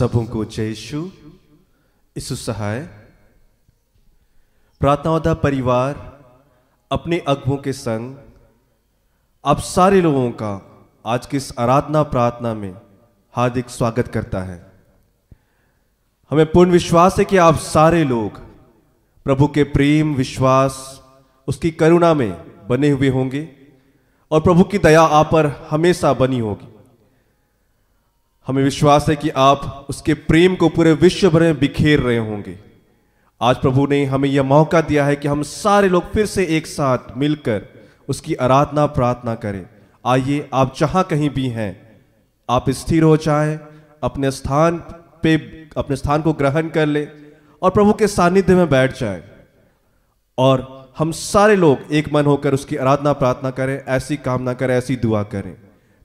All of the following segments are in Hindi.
सबों को जय यीशु। यीशु सहाय। प्रार्थनावदा परिवार अपने अगुओं के संग आप सारे लोगों का आज की इस आराधना प्रार्थना में हार्दिक स्वागत करता है। हमें पूर्ण विश्वास है कि आप सारे लोग प्रभु के प्रेम, विश्वास, उसकी करुणा में बने हुए होंगे और प्रभु की दया आप पर हमेशा बनी होगी। हमें विश्वास है कि आप उसके प्रेम को पूरे विश्व भर में बिखेर रहे होंगे। आज प्रभु ने हमें यह मौका दिया है कि हम सारे लोग फिर से एक साथ मिलकर उसकी आराधना प्रार्थना करें। आइए, आप जहां कहीं भी हैं, आप स्थिर हो जाएं, अपने स्थान को ग्रहण कर लें और प्रभु के सानिध्य में बैठ जाएं और हम सारे लोग एक मन होकर उसकी आराधना प्रार्थना करें। ऐसी कामना करें, ऐसी दुआ करें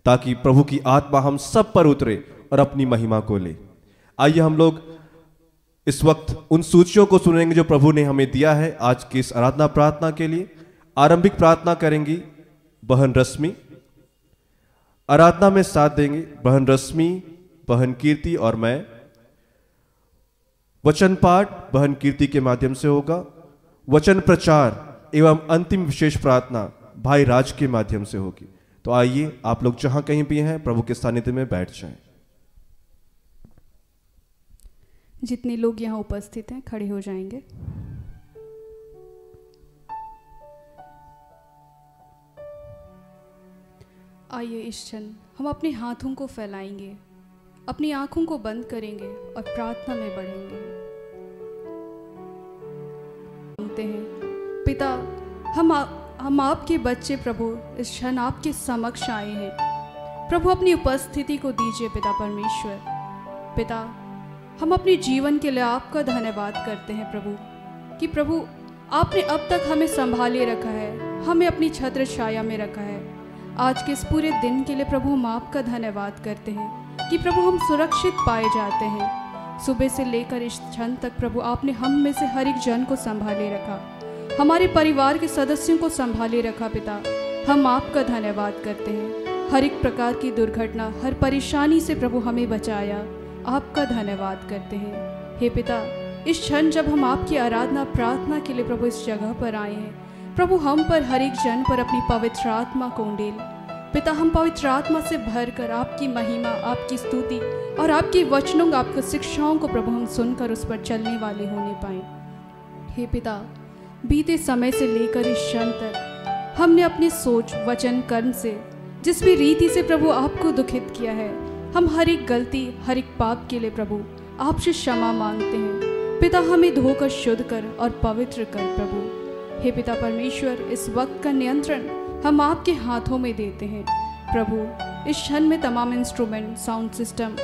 ताकि प्रभु की आत्मा हम सब पर उतरे और अपनी महिमा को ले। आइए हम लोग इस वक्त उन सूचियों को सुनेंगे जो प्रभु ने हमें दिया है आज की इस आराधना प्रार्थना के लिए। आरंभिक प्रार्थना करेंगी बहन रश्मि, आराधना में साथ देंगे बहन रश्मि, बहन कीर्ति और मैं। वचन पाठ बहन कीर्ति के माध्यम से होगा। वचन प्रचार एवं अंतिम विशेष प्रार्थना भाई राज के माध्यम से होगी। तो आइए, आप लोग जहां कहीं भी हैं प्रभु के सानिध्य में बैठ जाएं। जितने लोग यहाँ उपस्थित हैं खड़े हो जाएंगे। आइए, इस क्षण हम अपने हाथों को फैलाएंगे, अपनी आंखों को बंद करेंगे और प्रार्थना में बढ़ेंगे। मांगते हैं पिता, हम आपके बच्चे प्रभु इस क्षण आपके समक्ष आए हैं। प्रभु अपनी उपस्थिति को दीजिए पिता परमेश्वर। पिता, हम अपने जीवन के लिए आपका धन्यवाद करते हैं प्रभु कि प्रभु आपने अब तक हमें संभाले रखा है, हमें अपनी छत्र छाया में रखा है। आज के इस पूरे दिन के लिए प्रभु हम आपका धन्यवाद करते हैं कि प्रभु हम सुरक्षित पाए जाते हैं। सुबह से लेकर इस क्षण तक प्रभु आपने हम में से हर एक जन को संभाले रखा, हमारे परिवार के सदस्यों को संभाले रखा। पिता, हम आपका धन्यवाद करते हैं। हर एक प्रकार की दुर्घटना, हर परेशानी से प्रभु हमें बचाया, आपका धन्यवाद करते हैं। हे पिता, इस क्षण जब हम आपकी आराधना प्रार्थना के लिए प्रभु इस जगह पर आए हैं, प्रभु हम पर हर एक जन पर अपनी पवित्र आत्मा को उंडेल। पिता, हम पवित्र आत्मा से भरकर आपकी महिमा, आपकी स्तुति और आपके वचनों, आपकी शिक्षाओं को प्रभु हम सुनकर उस पर चलने वाले होने पाए। हे पिता, बीते समय से लेकर इस क्षण तक हमने अपनी सोच, वचन, कर्म से जिस भी रीति से प्रभु आपको दुखित किया है, हम हर एक गलती, हर एक पाप के लिए प्रभु आपसे क्षमा मांगते हैं। पिता, हमें धोकर शुद्ध कर और पवित्र कर प्रभु। हे पिता परमेश्वर, इस वक्त का नियंत्रण हम आपके हाथों में देते हैं प्रभु। इस क्षण में तमाम इंस्ट्रूमेंट, साउंड सिस्टम,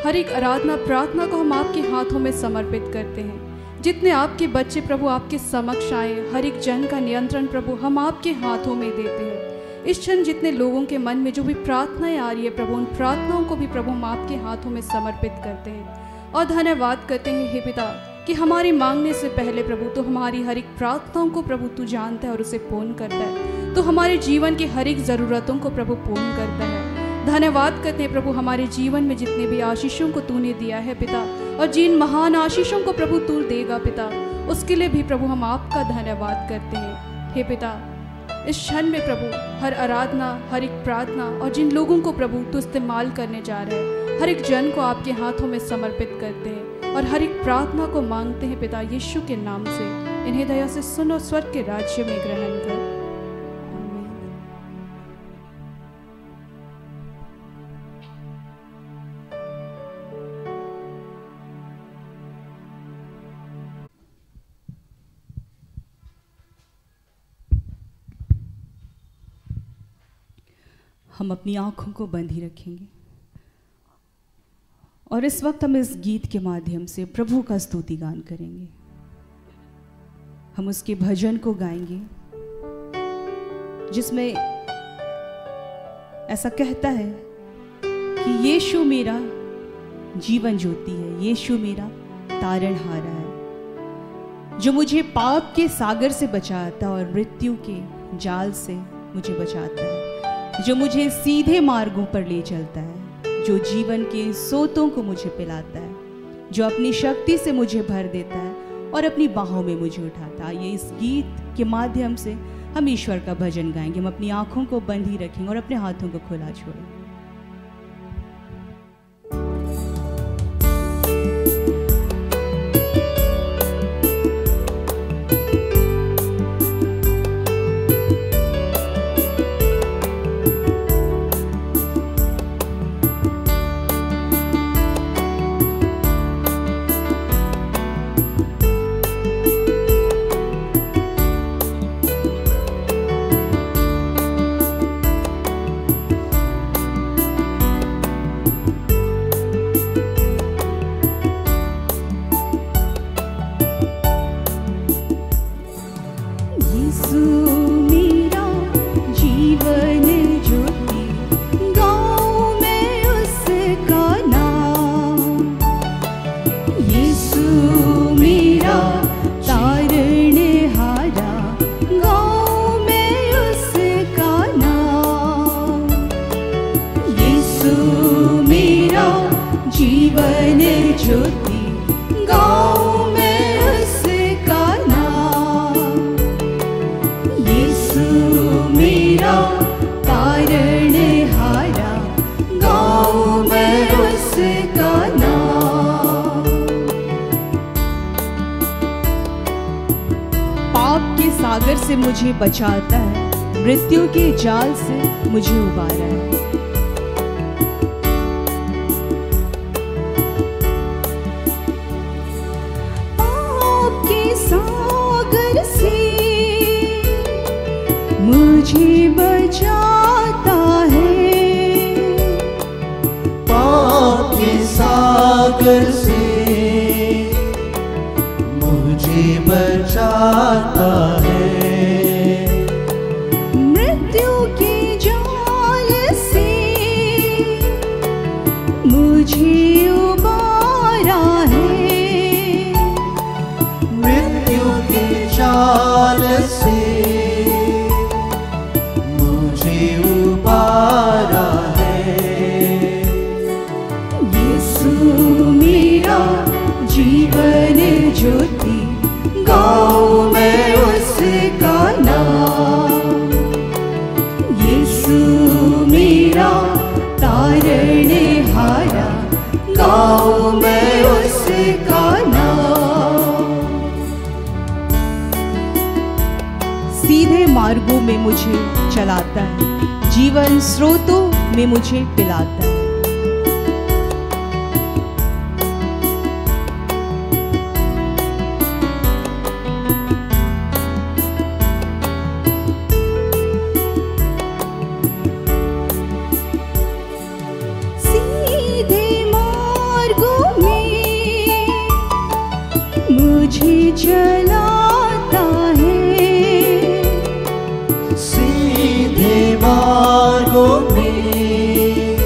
हर एक आराधना प्रार्थना को हम आपके हाथों में समर्पित करते हैं। जितने आपके बच्चे प्रभु आपके समक्ष आए, हर एक जन का नियंत्रण प्रभु हम आपके हाथों में देते हैं। इस क्षण जितने लोगों के मन में जो भी प्रार्थनाएं आ रही है प्रभु, उन प्रार्थनाओं को भी प्रभु हम आपके हाथों में समर्पित करते हैं और धन्यवाद करते हैं हे पिता कि हमारी मांगने से पहले प्रभु तो हमारी हर एक प्रार्थनाओं को प्रभु तू जानता है और उसे पूर्ण करता है। तो हमारे जीवन की हर एक ज़रूरतों को प्रभु पूर्ण करता है। धन्यवाद करते हैं प्रभु हमारे जीवन में जितने भी आशीषों को तूने दिया है पिता, और जिन महान आशीषों को प्रभु तू देगा पिता, उसके लिए भी प्रभु हम आपका धन्यवाद करते हैं। हे पिता, इस क्षण में प्रभु हर आराधना, हर एक प्रार्थना और जिन लोगों को प्रभु तू इस्तेमाल करने जा रहे हैं, हर एक जन को आपके हाथों में समर्पित करते हैं और हर एक प्रार्थना को मांगते हैं पिता यीशु के नाम से। इन्हें दया से सुन और स्वर्ग के राज्य में ग्रहण कर। हम अपनी आँखों को बंद ही रखेंगे और इस वक्त हम इस गीत के माध्यम से प्रभु का स्तुति गान करेंगे। हम उसके भजन को गाएंगे जिसमें ऐसा कहता है कि यीशु मेरा जीवन ज्योति है, यीशु मेरा तारणहारा है, जो मुझे पाप के सागर से बचाता और मृत्यु के जाल से मुझे बचाता है, जो मुझे सीधे मार्गों पर ले चलता है, जो जीवन के सोतों को मुझे पिलाता है। जो अपनी शक्ति से मुझे भर देता है और अपनी बाहों में मुझे उठाता है। ये इस गीत के माध्यम से हम ईश्वर का भजन गाएंगे। हम अपनी आंखों को बंद ही रखेंगे और अपने हाथों को खुला छोड़ेंगे। सागर से मुझे बचाता है, मृत्यु के जाल से मुझे उबारा है। पाप के सागर से मुझे बचाता है, पाप के सागर से मुझे बचाता है, मृत्यु के जाल से मुझे उबारा है, मृत्यु के जाल से मुझे उबारा है। यीशु मेरा जीवन ज्योति, गाऊं मैं उसका नाम। यीशु मेरा तारणहारा, गाऊं मैं उसका नाम। सीधे मार्गों में मुझे चलाता है, जीवन स्रोतों में मुझे पिलाता है। मुझे चलाता है, सीधे मार्गों में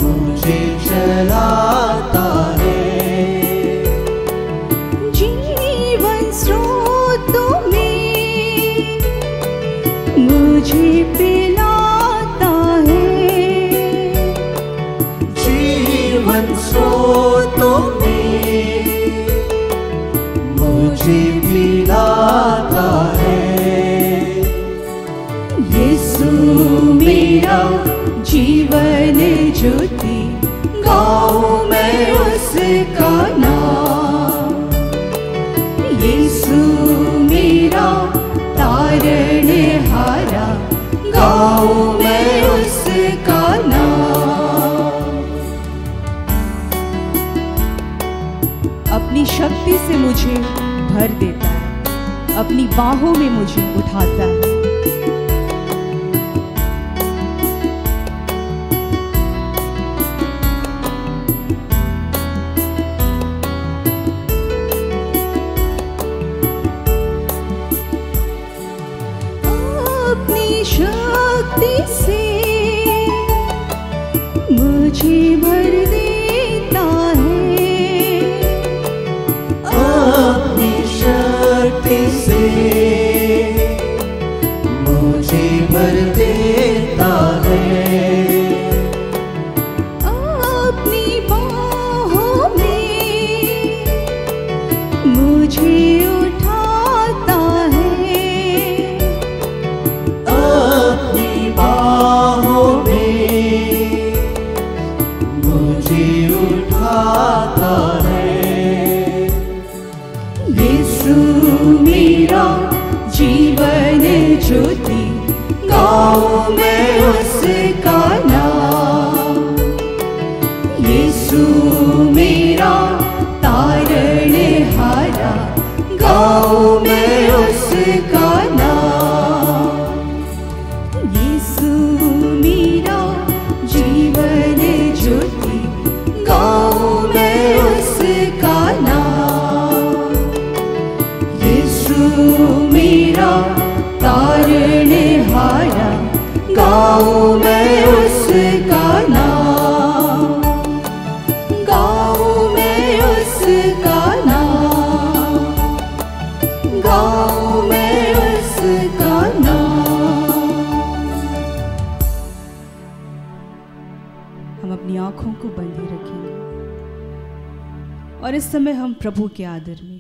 मुझे चलाता है, जीवन स्रोतों में मुझे पिलाता है, जीवन स्रोतों में मुझे पिलाता है। यीशु मेरा जीवन ज्योति, गाऊं मैं उसका नाम। यीशु मेरा तारणहारा, गाऊं मैं उसका नाम। अपनी शक्ति से मुझे भर देता है, अपनी बाहों में मुझे उठाता है। अपनी शक्ति से मुझे भर देता है, अपनी शक्ति से मुझे भर देता है, अपनी बाहों में ज्योति, गाऊं मैं उसका नाम। यीशु मेरा तारणहारा, गाऊं मैं उसका नाम। यीशु मेरा जीवन ज्योति, गाऊं मैं उसका नाम। यीशु मेरा तारणहारा, गाऊं मैं उसका नाम। गाऊं मैं उसका नाम, गाऊं मैं उसका नाम। हम अपनी आंखों को बंद ही रखेंगे और इस समय हम प्रभु के आदर में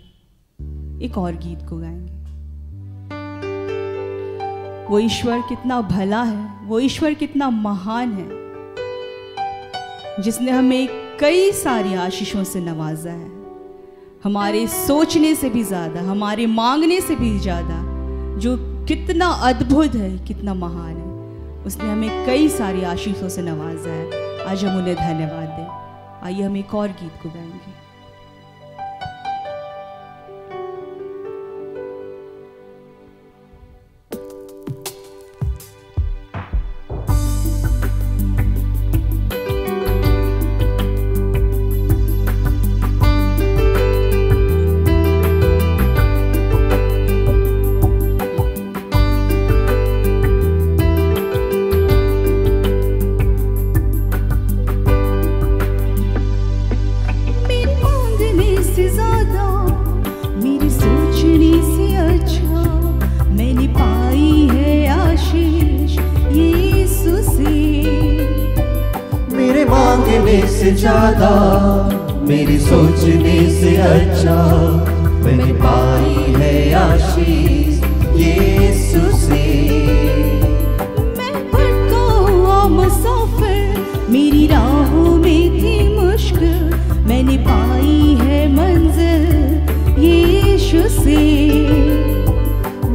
एक और गीत को गाएंगे। वो ईश्वर कितना भला है, वो ईश्वर कितना महान है, जिसने हमें कई सारी आशीषों से नवाजा है। हमारे सोचने से भी ज़्यादा, हमारे मांगने से भी ज़्यादा, जो कितना अद्भुत है, कितना महान है। उसने हमें कई सारी आशीषों से नवाजा है। आज हम उन्हें धन्यवाद दें। आइए हम एक और गीत को गाएंगे। से ज्यादा, मेरी सोचने से अच्छा, मैंने पाई है आशीष यीशु से। मैं भटका हुआ मुसाफिर, मेरी राहों में थी मुश्किल, मैंने पाई है मंजिल यीशु से।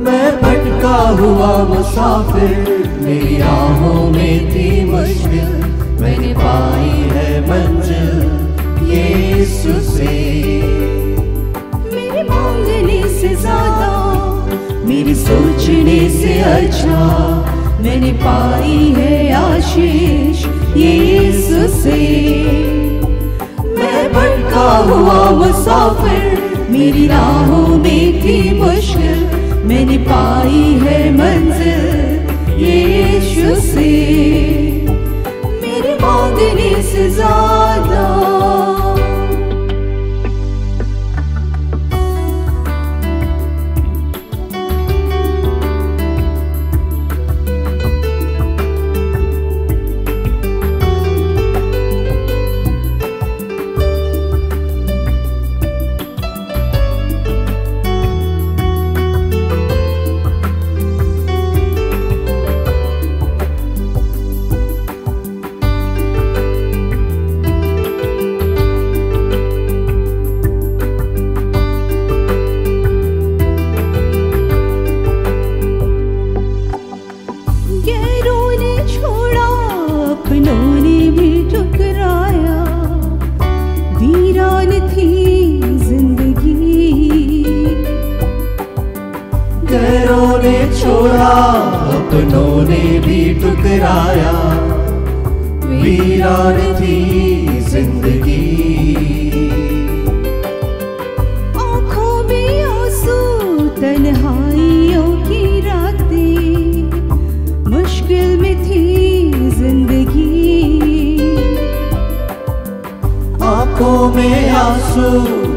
मैं भटका हुआ मुसाफिर, मेरी राहों में थी मुश्किल, मैंने पाई है मंजिल यीशु से। मेरे मांगने से ज्यादा, मेरी सोचने से अच्छा, मैंने पाई है आशीष यीशु से। मैं भटका हुआ मुसाफिर, मेरी राहों में थी मुश्किल, मैंने पाई है मंजिल यीशु से। मेरे मांगने से ज्यादा, अपनों ने भी ठुकराया, वीरान थी जिंदगी। आंखों में आंसू, तन्हाइयों की रातें, मुश्किल में थी जिंदगी। आंखों में आंसू,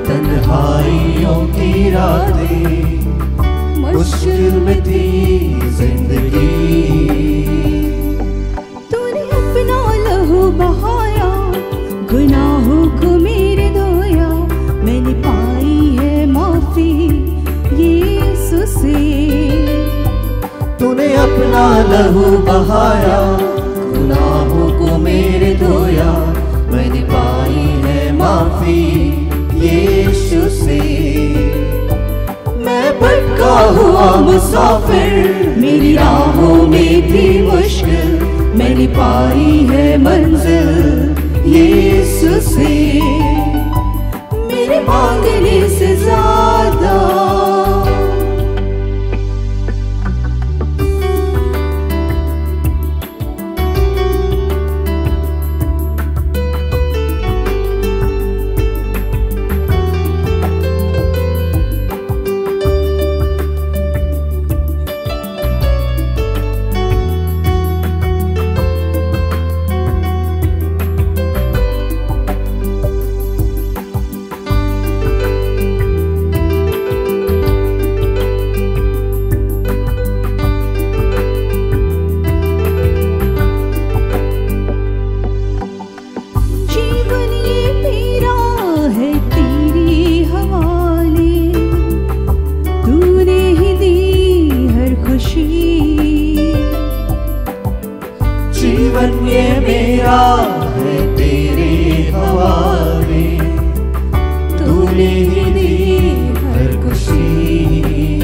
तन्हाइयों की रातें, मुश्किल में थी जिंदगी। तूने अपना लहू बहाया, गुनाहों को मेरे धोया, मैंने पाई है माफी यीशु से। तूने अपना लहू बहाया, गुनाहों को मेरे धोया, मैंने पाई है माफी यीशु से। मैं भटका हुआ मुसाफिर, मेरी मैंने पाई है मंजिल यीशु से, मेरे मांगने से ज्यादा। जीवन ये मेरा है तेरे हवाले, तूने ही दी हर खुशी।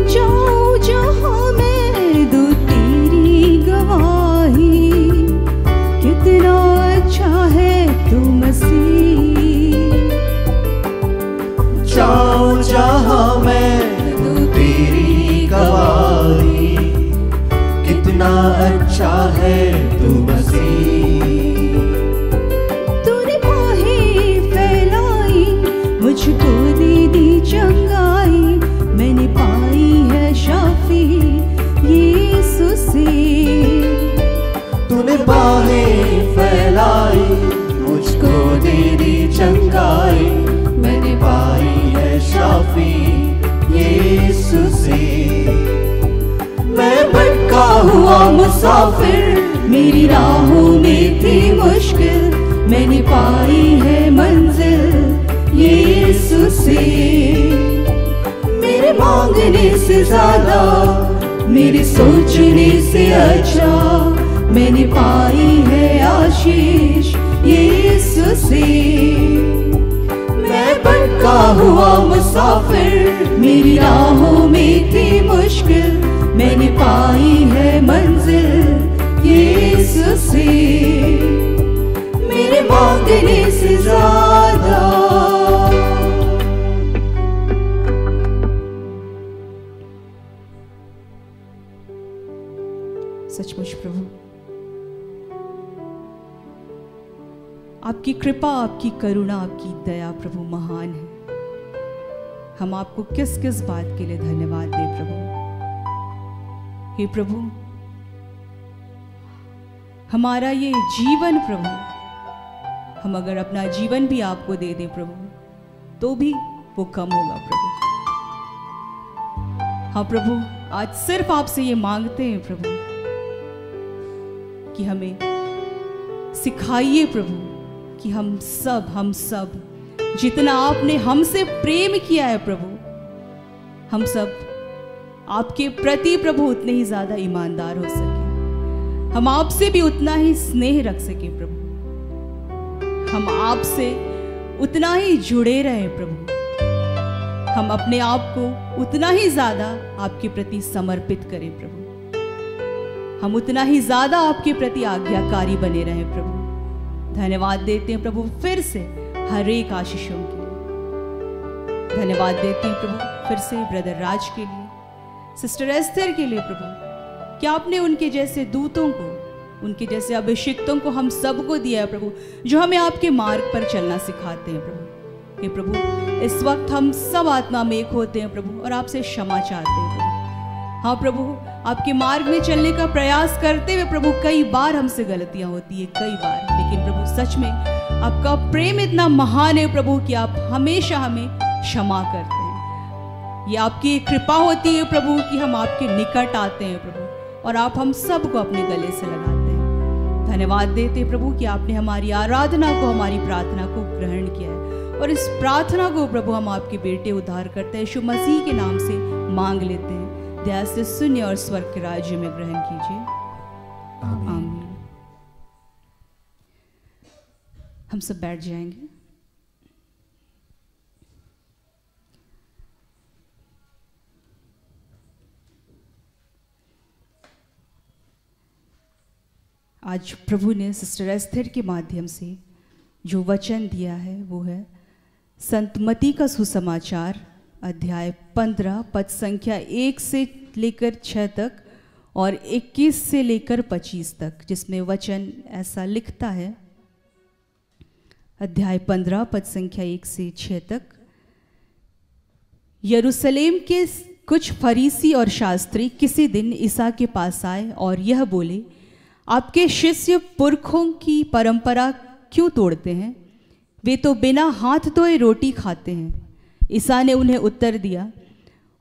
जाऊं जहां मैं दूं तेरी गवाही, कितना अच्छा है तू मसीह। जाऊं जहां मैं दूं तेरी गवाही, कितना अच्छा है तू मसीह। तूने बाहें फैलाई, मुझको दे दी चंगाई, मैंने पाई है शाफी यीशु से। तूने बाहें फैलाई, मुझको दे दी चंगाई, मैंने पाई है शाफी यीशु से। मैं भटका हुआ मुसाफिर, मेरी राहों में थी मुश्किल, मैंने पाई है मंजिल यीशु से। मेरे मांगने से ज्यादा, मेरे सोचने से अच्छा, मैंने पाई है आशीष यीशु से। मैं भटका हुआ मुसाफिर, मेरी राहों में थी मुश्किल, मैंने पाई है मंजिल यीशु से। मेरे मांगने से ज्यादा। सचमुच प्रभु, आपकी कृपा, आपकी करुणा, आपकी दया प्रभु महान है। हम आपको किस किस बात के लिए धन्यवाद दें प्रभु। हे प्रभु, हमारा ये जीवन प्रभु, हम अगर अपना जीवन भी आपको दे दें प्रभु, तो भी वो कम होगा प्रभु। हाँ प्रभु, आज सिर्फ आपसे ये मांगते हैं प्रभु कि हमें सिखाइए प्रभु कि हम सब जितना आपने हमसे प्रेम किया है प्रभु, हम सब आपके प्रति प्रभु उतने ही ज्यादा ईमानदार हो सके, हम आपसे भी उतना ही स्नेह रख सके प्रभु, हम आपसे उतना ही जुड़े रहे प्रभु, हम अपने आप को उतना ही ज्यादा आपके प्रति समर्पित करें प्रभु, हम उतना ही ज्यादा आपके प्रति आज्ञाकारी बने रहें प्रभु। धन्यवाद देते हैं प्रभु फिर से हर एक आशीषों के लिए। धन्यवाद देते हैं प्रभु फिर से ब्रदर राज के लिए, सिस्टर एस्थर के लिए प्रभु, कि आपने उनके जैसे दूतों को, उनके जैसे अभिषिक्तों को हम सबको दिया है प्रभु, जो हमें आपके मार्ग पर चलना सिखाते हैं प्रभु। हे प्रभु, इस वक्त हम सब आत्मा में एक होते हैं प्रभु और आपसे क्षमा चाहते हैं प्रभु। हाँ प्रभु, आपके मार्ग में चलने का प्रयास करते हुए प्रभु कई बार हमसे गलतियां होती है, कई बार, लेकिन प्रभु सच में आपका प्रेम इतना महान है प्रभु कि आप हमेशा हमें क्षमा करते हैं। ये आपकी कृपा होती है प्रभु कि हम आपके निकट आते हैं प्रभु और आप हम सबको अपने गले से लगाते हैं। धन्यवाद देते हैं प्रभु कि आपने हमारी आराधना को, हमारी प्रार्थना को ग्रहण किया है और इस प्रार्थना को प्रभु हम आपके बेटे उद्धार करते हैं यीशु मसीह के नाम से मांग लेते हैं। दया से सुनिए और स्वर्ग के राज्य में ग्रहण कीजिए। आमीन। हम सब बैठ जाएंगे। आज प्रभु ने सिस्टर एस्थर के माध्यम से जो वचन दिया है वो है संत मती का सुसमाचार अध्याय 15 पद संख्या 1 से लेकर 6 तक और 21 से लेकर 25 तक, जिसमें वचन ऐसा लिखता है। अध्याय 15 पद संख्या 1 से 6 तक। यरूशलेम के कुछ फरीसी और शास्त्री किसी दिन ईसा के पास आए और यह बोले, आपके शिष्य पुरखों की परंपरा क्यों तोड़ते हैं? वे तो बिना हाथ धोए रोटी खाते हैं। ईसा ने उन्हें उत्तर दिया,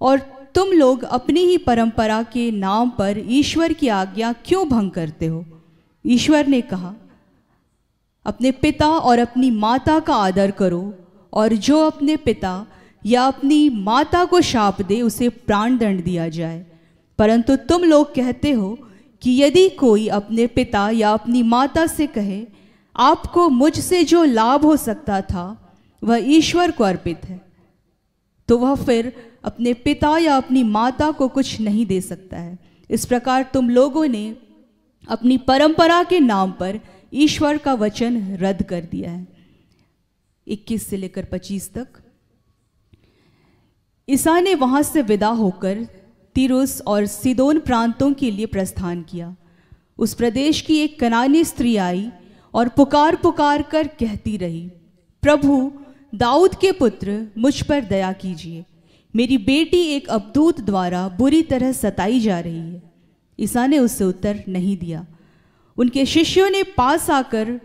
और तुम लोग अपनी ही परंपरा के नाम पर ईश्वर की आज्ञा क्यों भंग करते हो? ईश्वर ने कहा, अपने पिता और अपनी माता का आदर करो, और जो अपने पिता या अपनी माता को शाप दे उसे प्राण दंड दिया जाए। परंतु तुम लोग कहते हो कि यदि कोई अपने पिता या अपनी माता से कहे, आपको मुझसे जो लाभ हो सकता था वह ईश्वर को अर्पित है, तो वह फिर अपने पिता या अपनी माता को कुछ नहीं दे सकता है। इस प्रकार तुम लोगों ने अपनी परंपरा के नाम पर ईश्वर का वचन रद्द कर दिया है। 21 से लेकर 25 तक। ईसा ने वहां से विदा होकर तीरुस और सीदोन प्रांतों के लिए प्रस्थान किया। उस प्रदेश की एक कनानी स्त्री आई और पुकार पुकार कर कहती रही, प्रभु, दाऊद के पुत्र, मुझ पर दया कीजिए, मेरी बेटी एक अबदूत द्वारा बुरी तरह सताई जा रही है। ईसा ने उससे उत्तर नहीं दिया। उनके शिष्यों ने पास आकर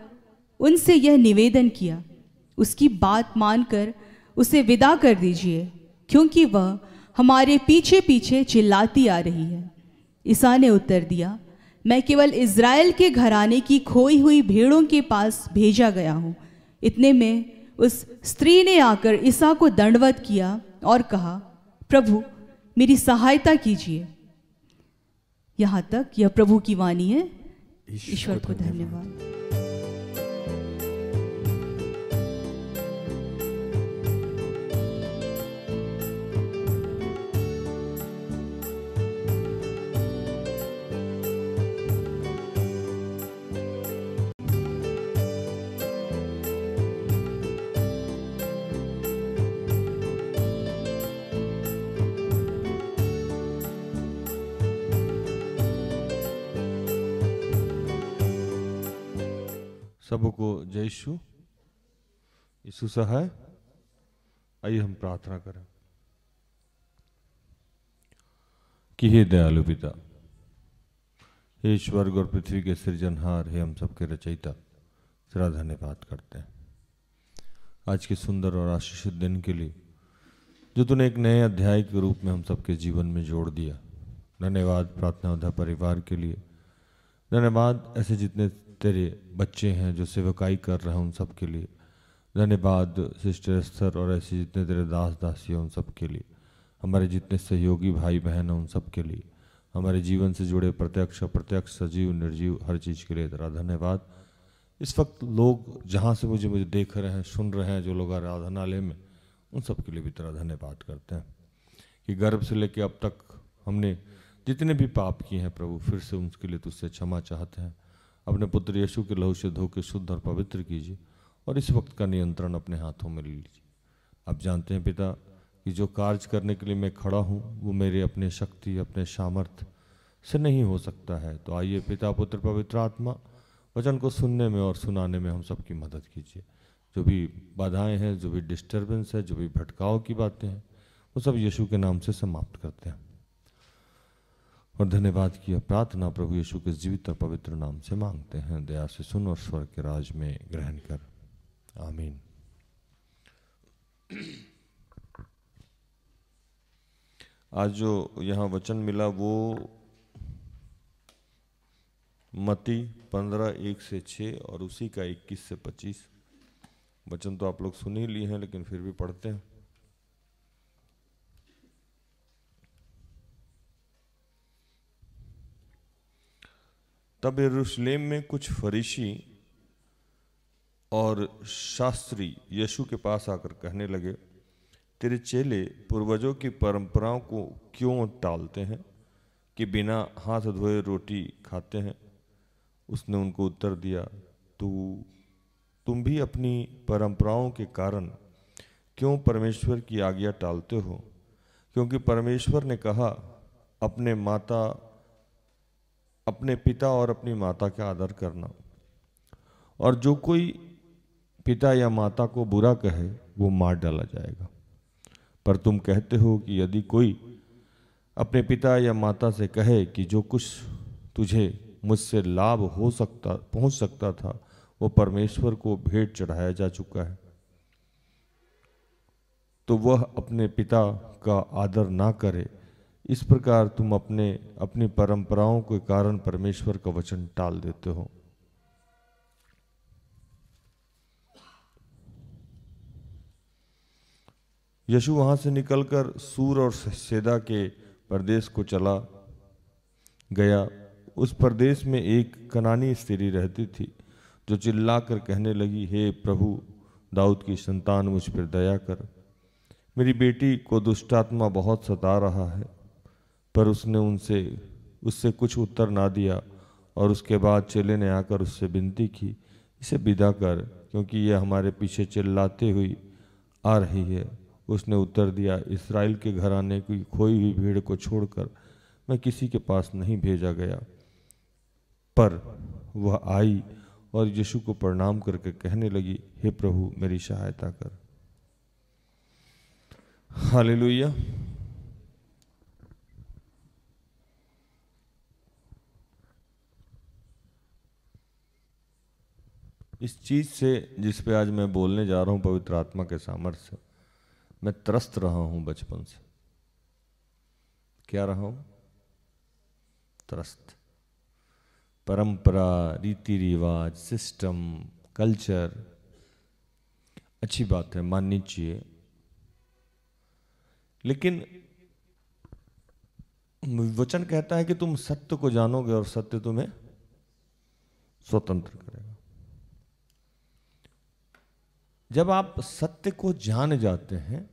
उनसे यह निवेदन किया, उसकी बात मानकर उसे विदा कर दीजिए, क्योंकि वह हमारे पीछे पीछे चिल्लाती आ रही है। ईसा ने उत्तर दिया, मैं केवल इज़राइल के घराने की खोई हुई भेड़ों के पास भेजा गया हूँ। इतने में उस स्त्री ने आकर ईसा को दंडवत किया और कहा, प्रभु, मेरी सहायता कीजिए। यहाँ तक यह प्रभु की वाणी है। ईश्वर को धन्यवाद। सबको जय यीशु। यीशु सहाय। आइए हम प्रार्थना करें कि हे दयालु पिता, हे स्वर्ग और पृथ्वी के सृजनहार, हे हम सबके रचयिता, तेरा धन्यवाद करते हैं आज के सुंदर और आशीषित दिन के लिए जो तूने एक नए अध्याय के रूप में हम सबके जीवन में जोड़ दिया। धन्यवाद प्रार्थना उद्धा परिवार के लिए। धन्यवाद ऐसे जितने तेरे बच्चे हैं जो सेवकाई कर रहे हैं उन सब के लिए। धन्यवाद सिस्टर एस्थर और ऐसे जितने तेरे दास दासी हैं उन सब के लिए। हमारे जितने सहयोगी भाई बहन हैं उन सब के लिए। हमारे जीवन से जुड़े प्रत्यक्ष अप्रत्यक्ष सजीव निर्जीव हर चीज़ के लिए तेरा धन्यवाद। इस वक्त लोग जहाँ से मुझे देख रहे हैं, सुन रहे हैं, जो लोग आराधनालय में, उन सब के लिए भी तेरा धन्यवाद करते हैं कि गर्भ से लेकर अब तक हमने जितने भी पाप किए हैं प्रभु, फिर से उनके लिए तुझसे क्षमा चाहते हैं। अपने पुत्र यीशु के लहू से धो के शुद्ध और पवित्र कीजिए और इस वक्त का नियंत्रण अपने हाथों में ले लीजिए। आप जानते हैं पिता कि जो कार्य करने के लिए मैं खड़ा हूँ वो मेरे अपने शक्ति, अपने सामर्थ्य से नहीं हो सकता है। तो आइए पिता, पुत्र, पवित्र आत्मा, वचन को सुनने में और सुनाने में हम सबकी मदद कीजिए। जो भी बाधाएं हैं, जो भी डिस्टर्बेंस है, जो भी भटकाव की बातें हैं, वो सब यीशु के नाम से समाप्त करते हैं। और धन्यवाद की प्रार्थना प्रभु यीशु के जीवित और पवित्र नाम से मांगते हैं। दया से सुन और स्वर्ग के राज में ग्रहण कर। आमीन। आज जो यहाँ वचन मिला वो मती 15:1 से 6 और उसी का 21 से 25। वचन तो आप लोग सुन ही लिए हैं, लेकिन फिर भी पढ़ते हैं। तब यरूशलेम में कुछ फरीसी और शास्त्री यीशु के पास आकर कहने लगे, तेरे चेले पूर्वजों की परंपराओं को क्यों टालते हैं कि बिना हाथ धोए रोटी खाते हैं? उसने उनको उत्तर दिया, तुम भी अपनी परंपराओं के कारण क्यों परमेश्वर की आज्ञा टालते हो? क्योंकि परमेश्वर ने कहा, अपने पिता और अपनी माता का आदर करना, और जो कोई पिता या माता को बुरा कहे वो मार डाला जाएगा। पर तुम कहते हो कि यदि कोई अपने पिता या माता से कहे कि जो कुछ तुझे मुझसे लाभ पहुंच सकता था वो परमेश्वर को भेंट चढ़ाया जा चुका है, तो वह अपने पिता का आदर ना करे। इस प्रकार तुम अपनी परंपराओं के कारण परमेश्वर का वचन टाल देते हो। यीशु वहां से निकलकर सूर और सैदा के प्रदेश को चला गया। उस प्रदेश में एक कनानी स्त्री रहती थी जो चिल्लाकर कहने लगी, हे प्रभु, दाऊद की संतान, मुझ पर दया कर, मेरी बेटी को दुष्टात्मा बहुत सता रहा है। पर उसने उससे कुछ उत्तर ना दिया, और उसके बाद चेले ने आकर उससे विनती की, इसे विदा कर, क्योंकि यह हमारे पीछे चिल्लाते हुई आ रही है। उसने उत्तर दिया, इस्राएल के घराने की खोई हुई भीड़ को छोड़कर मैं किसी के पास नहीं भेजा गया। पर वह आई और यीशु को प्रणाम करके कहने लगी, हे प्रभु, मेरी सहायता कर। हालेलुया। इस चीज से जिस पे आज मैं बोलने जा रहा हूं, पवित्र आत्मा के सामर्थ्य से, मैं त्रस्त रहा हूं बचपन से। क्या रहा हूं? त्रस्त। परंपरा, रीति रिवाज, सिस्टम, कल्चर अच्छी बात है, माननी चाहिए, लेकिन वचन कहता है कि तुम सत्य को जानोगे और सत्य तुम्हें स्वतंत्र करेगा। जब आप सत्य को जान जाते हैं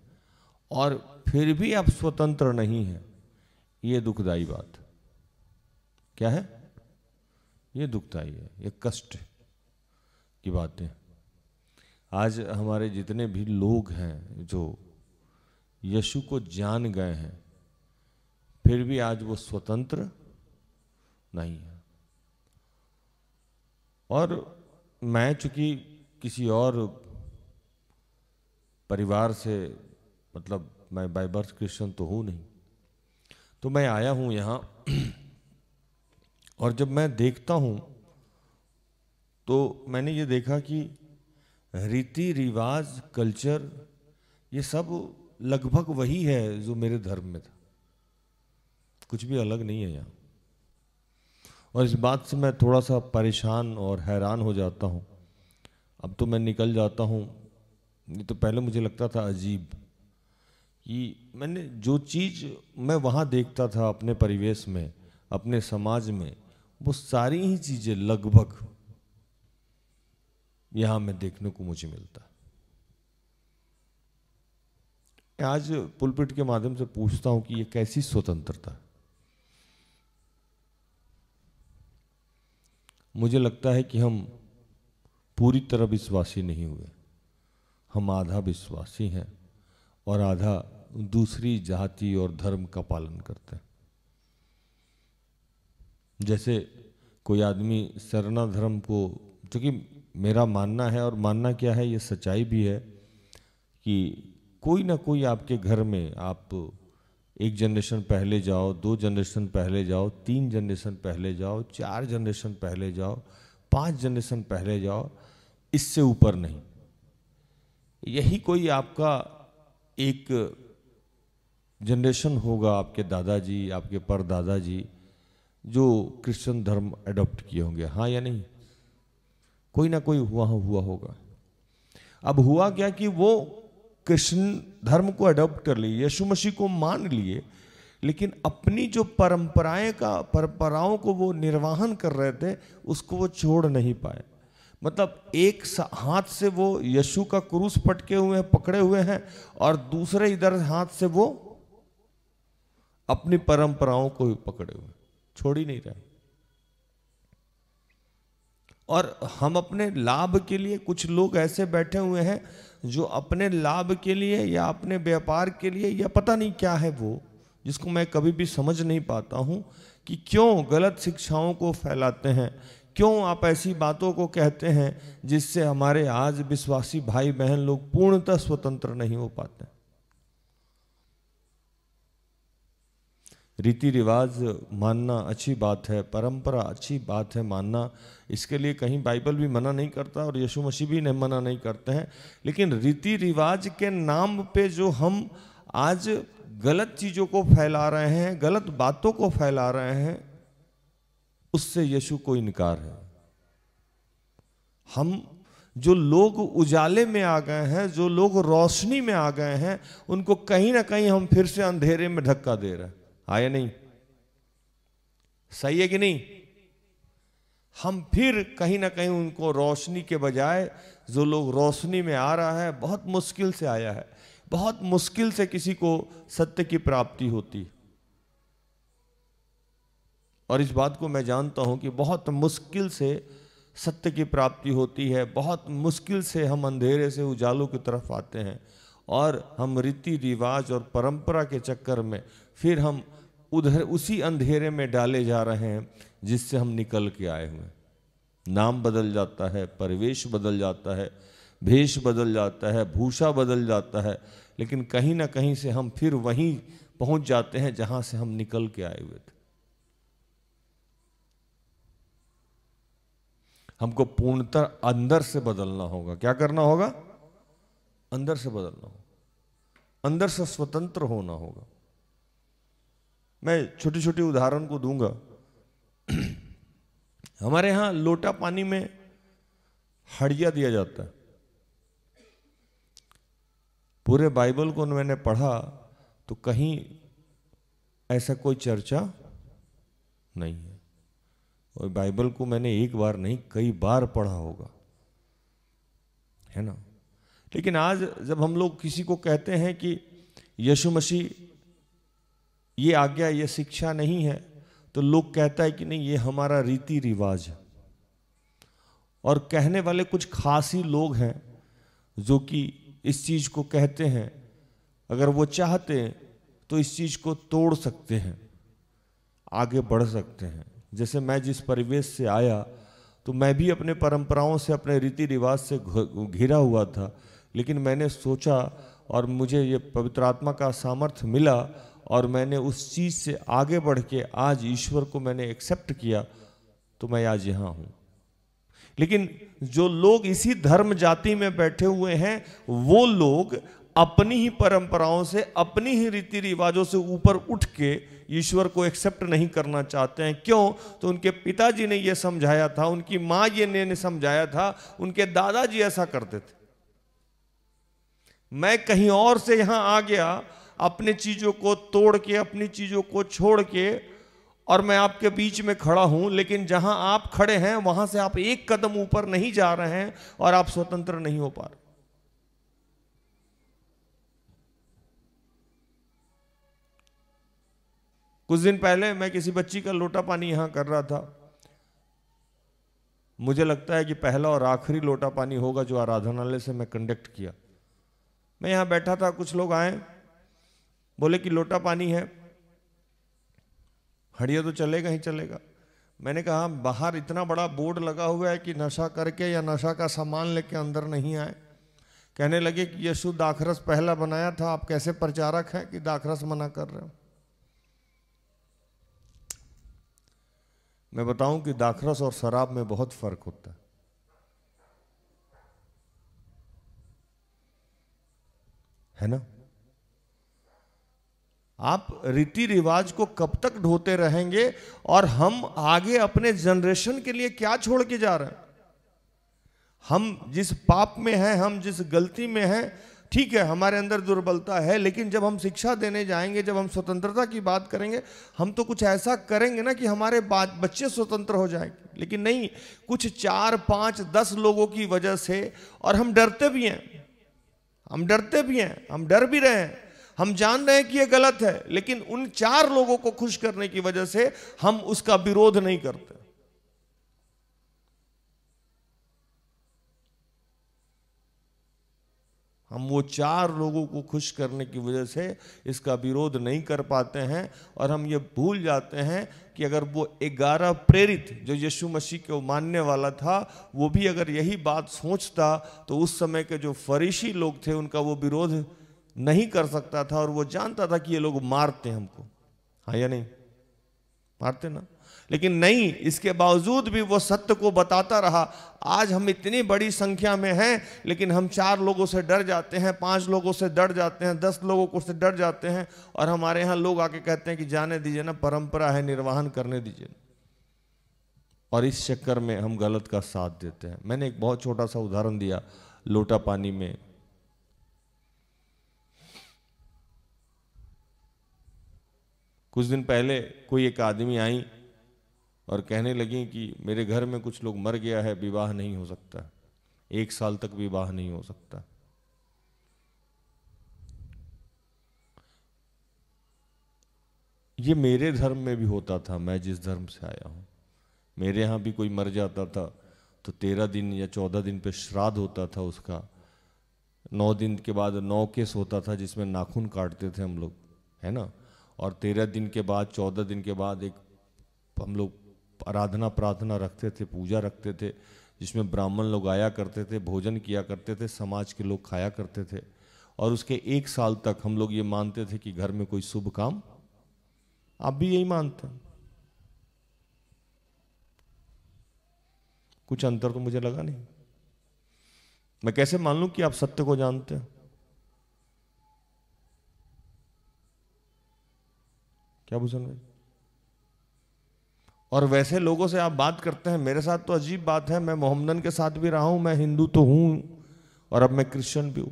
और फिर भी आप स्वतंत्र नहीं हैं, ये दुखदाई बात। क्या है? ये दुखदाई है, ये कष्ट की बात है। आज हमारे जितने भी लोग हैं जो यीशु को जान गए हैं, फिर भी आज वो स्वतंत्र नहीं है। और मैं चूंकि किसी और परिवार से, मतलब मैं बाय बर्थ क्रिश्चियन तो हूँ नहीं, तो मैं आया हूँ यहाँ, और जब मैं देखता हूँ तो मैंने ये देखा कि रीति रिवाज, कल्चर, ये सब लगभग वही है जो मेरे धर्म में था। कुछ भी अलग नहीं है यहाँ। और इस बात से मैं थोड़ा सा परेशान और हैरान हो जाता हूँ। अब तो मैं निकल जाता हूँ, नहीं तो पहले मुझे लगता था अजीब कि मैंने जो चीज़ मैं वहाँ देखता था अपने परिवेश में, अपने समाज में, वो सारी ही चीज़ें लगभग यहाँ में देखने को मुझे मिलता। आज पुलपिट के माध्यम से पूछता हूँ कि ये कैसी स्वतंत्रता? मुझे लगता है कि हम पूरी तरह विश्वासी नहीं हुए। हम आधा विश्वासी हैं और आधा दूसरी जाति और धर्म का पालन करते हैं। जैसे कोई आदमी सरना धर्म को, क्योंकि मेरा मानना है, और मानना क्या है, ये सच्चाई भी है कि कोई ना कोई आपके घर में, आप एक जनरेशन पहले जाओ, 2 जनरेशन पहले जाओ, 3 जनरेशन पहले जाओ, 4 जनरेशन पहले जाओ, 5 जनरेशन पहले जाओ, इससे ऊपर नहीं। यही कोई आपका एक जनरेशन होगा, आपके दादाजी, आपके परदादाजी, जो क्रिश्चियन धर्म अडॉप्ट किए होंगे। हाँ या नहीं? कोई ना कोई हुआ होगा। अब हुआ क्या कि वो कृष्ण धर्म को अडॉप्ट कर लिए, यीशु मसीह को मान लिए, लेकिन अपनी जो परंपराओं को वो निर्वाहन कर रहे थे, उसको वो छोड़ नहीं पाए। मतलब एक हाथ से वो यीशु का क्रूस पटके हुए हैं, पकड़े हुए हैं, और दूसरे इधर हाथ से वो अपनी परंपराओं को भी पकड़े हुए, छोड़ ही नहीं रहे। और हम अपने लाभ के लिए, कुछ लोग ऐसे बैठे हुए हैं जो अपने लाभ के लिए या अपने व्यापार के लिए या पता नहीं क्या है वो, जिसको मैं कभी भी समझ नहीं पाता हूँ कि क्यों गलत शिक्षाओं को फैलाते हैं, क्यों आप ऐसी बातों को कहते हैं जिससे हमारे आज विश्वासी भाई बहन लोग पूर्णतः स्वतंत्र नहीं हो पाते। रीति रिवाज मानना अच्छी बात है, परंपरा अच्छी बात है मानना, इसके लिए कहीं बाइबल भी मना नहीं करता और यीशु मसीह भी मना नहीं करते हैं। लेकिन रीति रिवाज के नाम पे जो हम आज गलत चीज़ों को फैला रहे हैं, गलत बातों को फैला रहे हैं, उससे यीशु को इनकार है। हम जो लोग उजाले में आ गए हैं, जो लोग रोशनी में आ गए हैं, उनको कहीं ना कहीं हम फिर से अंधेरे में धक्का दे रहे हैं। आया नहीं? सही है कि नहीं? हम फिर कहीं ना कहीं उनको रोशनी के बजाय, जो लोग रोशनी में आ रहा है, बहुत मुश्किल से आया है, बहुत मुश्किल से किसी को सत्य की प्राप्ति होती है। और इस बात को मैं जानता हूं कि बहुत मुश्किल से सत्य की प्राप्ति होती है, बहुत मुश्किल से हम अंधेरे से उजालों की तरफ आते हैं, और हम रीति रिवाज और परंपरा के चक्कर में फिर हम उधर उसी अंधेरे में डाले जा रहे हैं जिससे हम निकल के आए हुए हैं। नाम बदल जाता है, परिवेश बदल जाता है, भेष बदल जाता है, भूषा बदल जाता है, लेकिन कहीं ना कहीं से हम फिर वहीं पहुंच जाते हैं जहां से हम निकल के आए हुए थे। हमको पूर्णतः अंदर से बदलना होगा। क्या करना होगा? अंदर से बदलना होगा, अंदर से स्वतंत्र होना होगा। मैं छोटी छोटी उदाहरण को दूंगा। हमारे यहां लोटा पानी में हड़िया दिया जाता है। पूरे बाइबल को मैंने पढ़ा तो कहीं ऐसा कोई चर्चा नहीं है, और बाइबल को मैंने एक बार नहीं कई बार पढ़ा होगा, है ना। लेकिन आज जब हम लोग किसी को कहते हैं कि यीशु मसीह ये आज्ञा, ये शिक्षा नहीं है, तो लोग कहता है कि नहीं ये हमारा रीति रिवाज है। और कहने वाले कुछ खास ही लोग हैं जो कि इस चीज को कहते हैं, अगर वो चाहते तो इस चीज को तोड़ सकते हैं, आगे बढ़ सकते हैं। जैसे मैं जिस परिवेश से आया तो मैं भी अपने परंपराओं से, अपने रीति रिवाज से घिरा हुआ था, लेकिन मैंने सोचा और मुझे ये पवित्र आत्मा का सामर्थ्य मिला और मैंने उस चीज़ से आगे बढ़ के आज ईश्वर को मैंने एक्सेप्ट किया, तो मैं आज यहाँ हूँ। लेकिन जो लोग इसी धर्म जाति में बैठे हुए हैं, वो लोग अपनी ही परंपराओं से, अपनी ही रीति रिवाजों से ऊपर उठ के ईश्वर को एक्सेप्ट नहीं करना चाहते हैं। क्यों? तो उनके पिताजी ने ये समझाया था, उनकी माँ ये ने समझाया था, उनके दादाजी ऐसा करते थे। मैं कहीं और से यहां आ गया, अपने चीजों को तोड़ के, अपनी चीजों को छोड़ के, और मैं आपके बीच में खड़ा हूं, लेकिन जहां आप खड़े हैं वहां से आप एक कदम ऊपर नहीं जा रहे हैं और आप स्वतंत्र नहीं हो पा रहे। कुछ दिन पहले मैं किसी बच्ची का लोटा पानी यहां कर रहा था। मुझे लगता है कि पहला और आखिरी लोटा पानी होगा जो आराधनालय से मैं कंडक्ट किया। मैं यहां बैठा था, कुछ लोग आए, बोले कि लोटा पानी है, हड़िया तो चलेगा ही चलेगा। मैंने कहा बाहर इतना बड़ा बोर्ड लगा हुआ है कि नशा करके या नशा का सामान लेके अंदर नहीं आए। कहने लगे कि यीशु दाखरस पहला बनाया था, आप कैसे प्रचारक हैं कि दाखरस मना कर रहे हो। मैं बताऊं कि दाखरस और शराब में बहुत फर्क होता है ना। आप रीति रिवाज को कब तक ढोते रहेंगे, और हम आगे अपने जनरेशन के लिए क्या छोड़ के जा रहे हैं। हम जिस पाप में हैं, हम जिस गलती में हैं, ठीक है हमारे अंदर दुर्बलता है, लेकिन जब हम शिक्षा देने जाएंगे, जब हम स्वतंत्रता की बात करेंगे, हम तो कुछ ऐसा करेंगे ना कि हमारे बच्चे स्वतंत्र हो जाएंगे। लेकिन नहीं, कुछ 4, 5, 10 लोगों की वजह से, और हम डरते भी हैं, हम डरते भी हैं, हम डर भी रहे हैं, हम जान रहे हैं कि ये गलत है, लेकिन उन 4 लोगों को खुश करने की वजह से हम उसका विरोध नहीं करते। हम वो 4 लोगों को खुश करने की वजह से इसका विरोध नहीं कर पाते हैं, और हम ये भूल जाते हैं कि अगर वो 11 प्रेरित जो यीशु मसीह को मानने वाला था, वो भी अगर यही बात सोचता तो उस समय के जो फरीसी लोग थे उनका वो विरोध नहीं कर सकता था, और वो जानता था कि ये लोग मारते हैं हमको, हाँ या नहीं, मारते ना। लेकिन नहीं, इसके बावजूद भी वो सत्य को बताता रहा। आज हम इतनी बड़ी संख्या में हैं, लेकिन हम 4 लोगों से डर जाते हैं, 5 लोगों से डर जाते हैं, 10 लोगों को से डर जाते हैं, और हमारे यहाँ लोग आके कहते हैं कि जाने दीजिए ना, परंपरा है, निर्वाहन करने दीजिए, और इस चक्कर में हम गलत का साथ देते हैं। मैंने एक बहुत छोटा सा उदाहरण दिया, लोटा पानी में कुछ दिन पहले कोई एक आदमी आई और कहने लगी कि मेरे घर में कुछ लोग मर गया है, विवाह नहीं हो सकता, 1 साल तक विवाह नहीं हो सकता। ये मेरे धर्म में भी होता था, मैं जिस धर्म से आया हूं, मेरे यहां भी कोई मर जाता था तो 13 दिन या 14 दिन पे श्राद्ध होता था उसका, 9 दिन के बाद 9 केस होता था जिसमें नाखून काटते थे हम लोग, है ना, और 13 दिन के बाद 14 दिन के बाद एक हम लोग आराधना प्रार्थना रखते थे, पूजा रखते थे, जिसमें ब्राह्मण लोग आया करते थे, भोजन किया करते थे, समाज के लोग खाया करते थे, और उसके 1 साल तक हम लोग ये मानते थे कि घर में कोई शुभ काम, आप भी यही मानते हैं? कुछ अंतर तो मुझे लगा नहीं। मैं कैसे मान लूं कि आप सत्य को जानते हैं? क्या भूषण भाई? और वैसे लोगों से आप बात करते हैं, मेरे साथ तो अजीब बात है, मैं मोहम्मदन के साथ भी रहा हूं, मैं हिंदू तो हूं और अब मैं क्रिश्चियन भी हूं,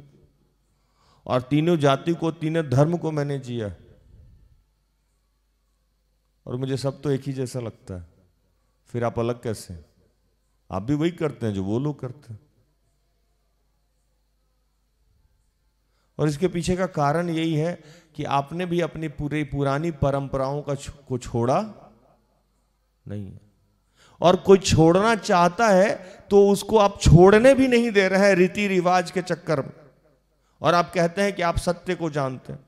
और तीनों जाति को, तीनों धर्म को मैंने जिया, और मुझे सब तो एक ही जैसा लगता है। फिर आप अलग कैसे? आप भी वही करते हैं जो वो लोग करते हैं। और इसके पीछे का कारण यही है कि आपने भी अपनी पूरी पुरानी परंपराओं को छोड़ा नहीं है, और कोई छोड़ना चाहता है तो उसको आप छोड़ने भी नहीं दे रहे हैं रीति रिवाज के चक्कर में, और आप कहते हैं कि आप सत्य को जानते हैं।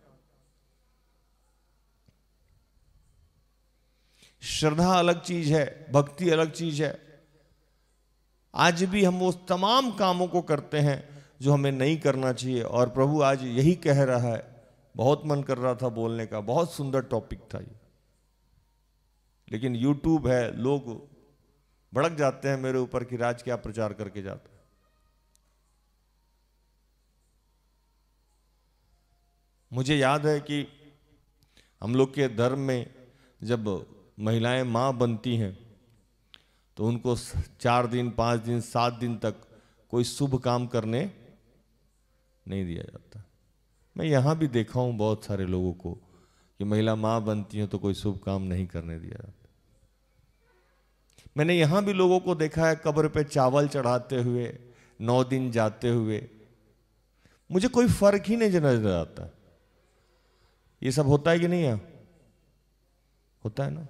श्रद्धा अलग चीज है, भक्ति अलग चीज है। आज भी हम वो तमाम कामों को करते हैं जो हमें नहीं करना चाहिए, और प्रभु आज यही कह रहा है। बहुत मन कर रहा था बोलने का, बहुत सुंदर टॉपिक था ये, लेकिन यूट्यूब है, लोग भड़क जाते हैं मेरे ऊपर कि राज क्या प्रचार करके जाता है। मुझे याद है कि हम लोग के धर्म में जब महिलाएं मां बनती हैं तो उनको 4 दिन, 5 दिन, 7 दिन तक कोई शुभ काम करने नहीं दिया जाता। मैं यहां भी देखा हूं बहुत सारे लोगों को कि महिला मां बनती हैं तो कोई शुभ काम नहीं करने दिया जाता। मैंने यहां भी लोगों को देखा है कब्र पे चावल चढ़ाते हुए, 9 दिन जाते हुए। मुझे कोई फर्क ही नहीं नजर आता। ये सब होता है कि नहीं? है होता है ना।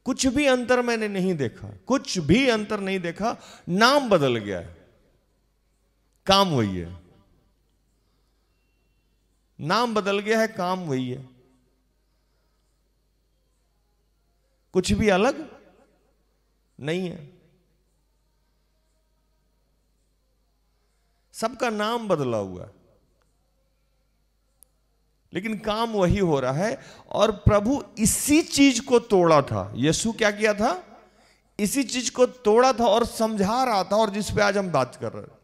कुछ भी अंतर मैंने नहीं देखा, कुछ भी अंतर नहीं देखा। नाम बदल गया है, काम वही है। नाम बदल गया है, काम वही है। कुछ भी अलग नहीं है। सबका नाम बदला हुआ है, लेकिन काम वही हो रहा है। और प्रभु इसी चीज को तोड़ा था। यीशु क्या किया था? इसी चीज को तोड़ा था और समझा रहा था, और जिस पे आज हम बात कर रहे हैं।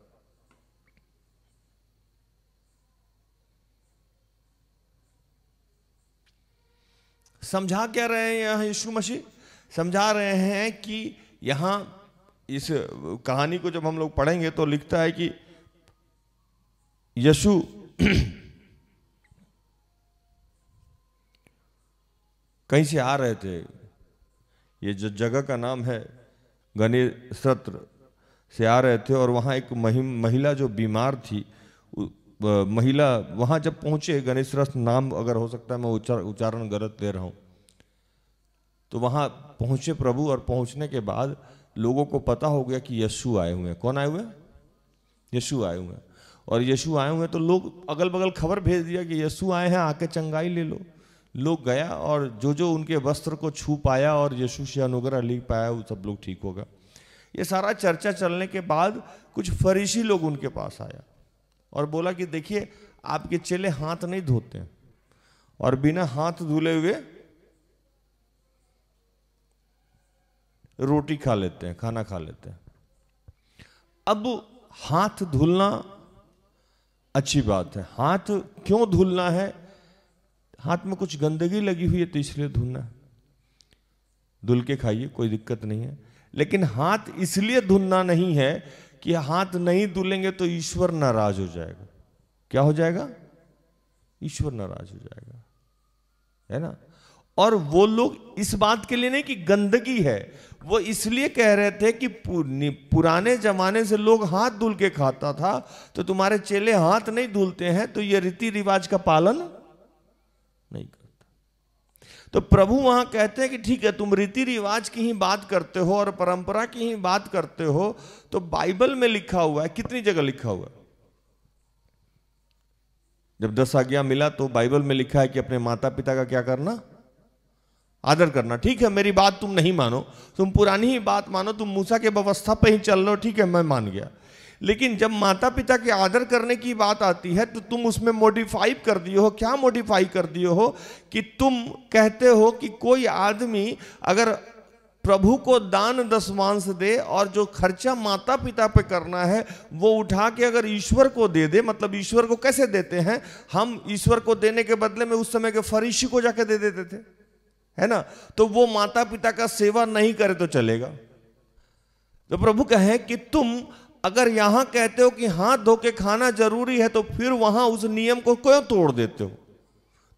समझा क्या रहे हैं यहां यीशु मसीह? समझा रहे हैं कि यहां इस कहानी को जब हम लोग पढ़ेंगे तो लिखता है कि यीशु कहीं से आ रहे थे। ये जो जगह का नाम है गनेसरत से आ रहे थे, और वहाँ एक महिला जो बीमार थी, महिला वहाँ जब पहुँचे, गनेसरत नाम अगर हो सकता है मैं उच्चारण गलत ले रहा हूँ, तो वहाँ पहुँचे प्रभु। और पहुँचने के बाद लोगों को पता हो गया कि यीशु आए हुए हैं। कौन आए हुए हैं? यीशु आए हुए हैं। और यीशु आए हुए हैं तो लोग अगल बगल खबर भेज दिया कि यीशु आए हैं, आके चंगाई ले लो। लोग गया और जो जो उनके वस्त्र को छू पाया और यीशु से अनुग्रह ले पाया वो सब लोग ठीक होगा। ये सारा चर्चा चलने के बाद कुछ फरीसी लोग उनके पास आया और बोला कि देखिए, आपके चेले हाथ नहीं धोते हैं और बिना हाथ धुले हुए रोटी खा लेते हैं, खाना खा लेते हैं। अब हाथ धुलना अच्छी बात है। हाथ क्यों धुलना है? हाथ में कुछ गंदगी लगी हुई है तो इसलिए धुलना है। धुल के खाइए, कोई दिक्कत नहीं है। लेकिन हाथ इसलिए धुलना नहीं है कि हाथ नहीं धुलेंगे तो ईश्वर नाराज हो जाएगा। क्या हो जाएगा? ईश्वर नाराज हो जाएगा, है ना। और वो लोग इस बात के लिए नहीं कि गंदगी है, वो इसलिए कह रहे थे कि पुराने जमाने से लोग हाथ धुल के खाता था, तो तुम्हारे चेले हाथ नहीं धुलते हैं तो ये रीति रिवाज का पालन नहीं करता। तो प्रभु वहां कहते हैं कि ठीक है, तुम रीति रिवाज की ही बात करते हो और परंपरा की ही बात करते हो, तो बाइबल में लिखा हुआ है। कितनी जगह लिखा हुआ है? जब 10 आज्ञा मिला तो बाइबल में लिखा है कि अपने माता पिता का क्या करना? आदर करना। ठीक है, मेरी बात तुम नहीं मानो, तुम पुरानी ही बात मानो, तुम मूसा के व्यवस्था पे ही चल रहे हो, ठीक है, मैं मान गया। लेकिन जब माता पिता के आदर करने की बात आती है तो तुम उसमें मॉडिफाई कर दिए हो। क्या मॉडिफाई कर दिए हो? कि तुम कहते हो कि कोई आदमी अगर प्रभु को दान दशमांश दे और जो खर्चा माता पिता पे करना है वो उठा के अगर ईश्वर को दे दे, मतलब ईश्वर को कैसे देते हैं हम? ईश्वर को देने के बदले में उस समय के फरीसी को जाके दे देते थे, है ना। तो वो माता पिता का सेवा नहीं करे तो चलेगा। तो प्रभु कहे कि तुम अगर यहां कहते हो कि हाथ धो के खाना जरूरी है तो फिर वहां उस नियम को क्यों तोड़ देते हो?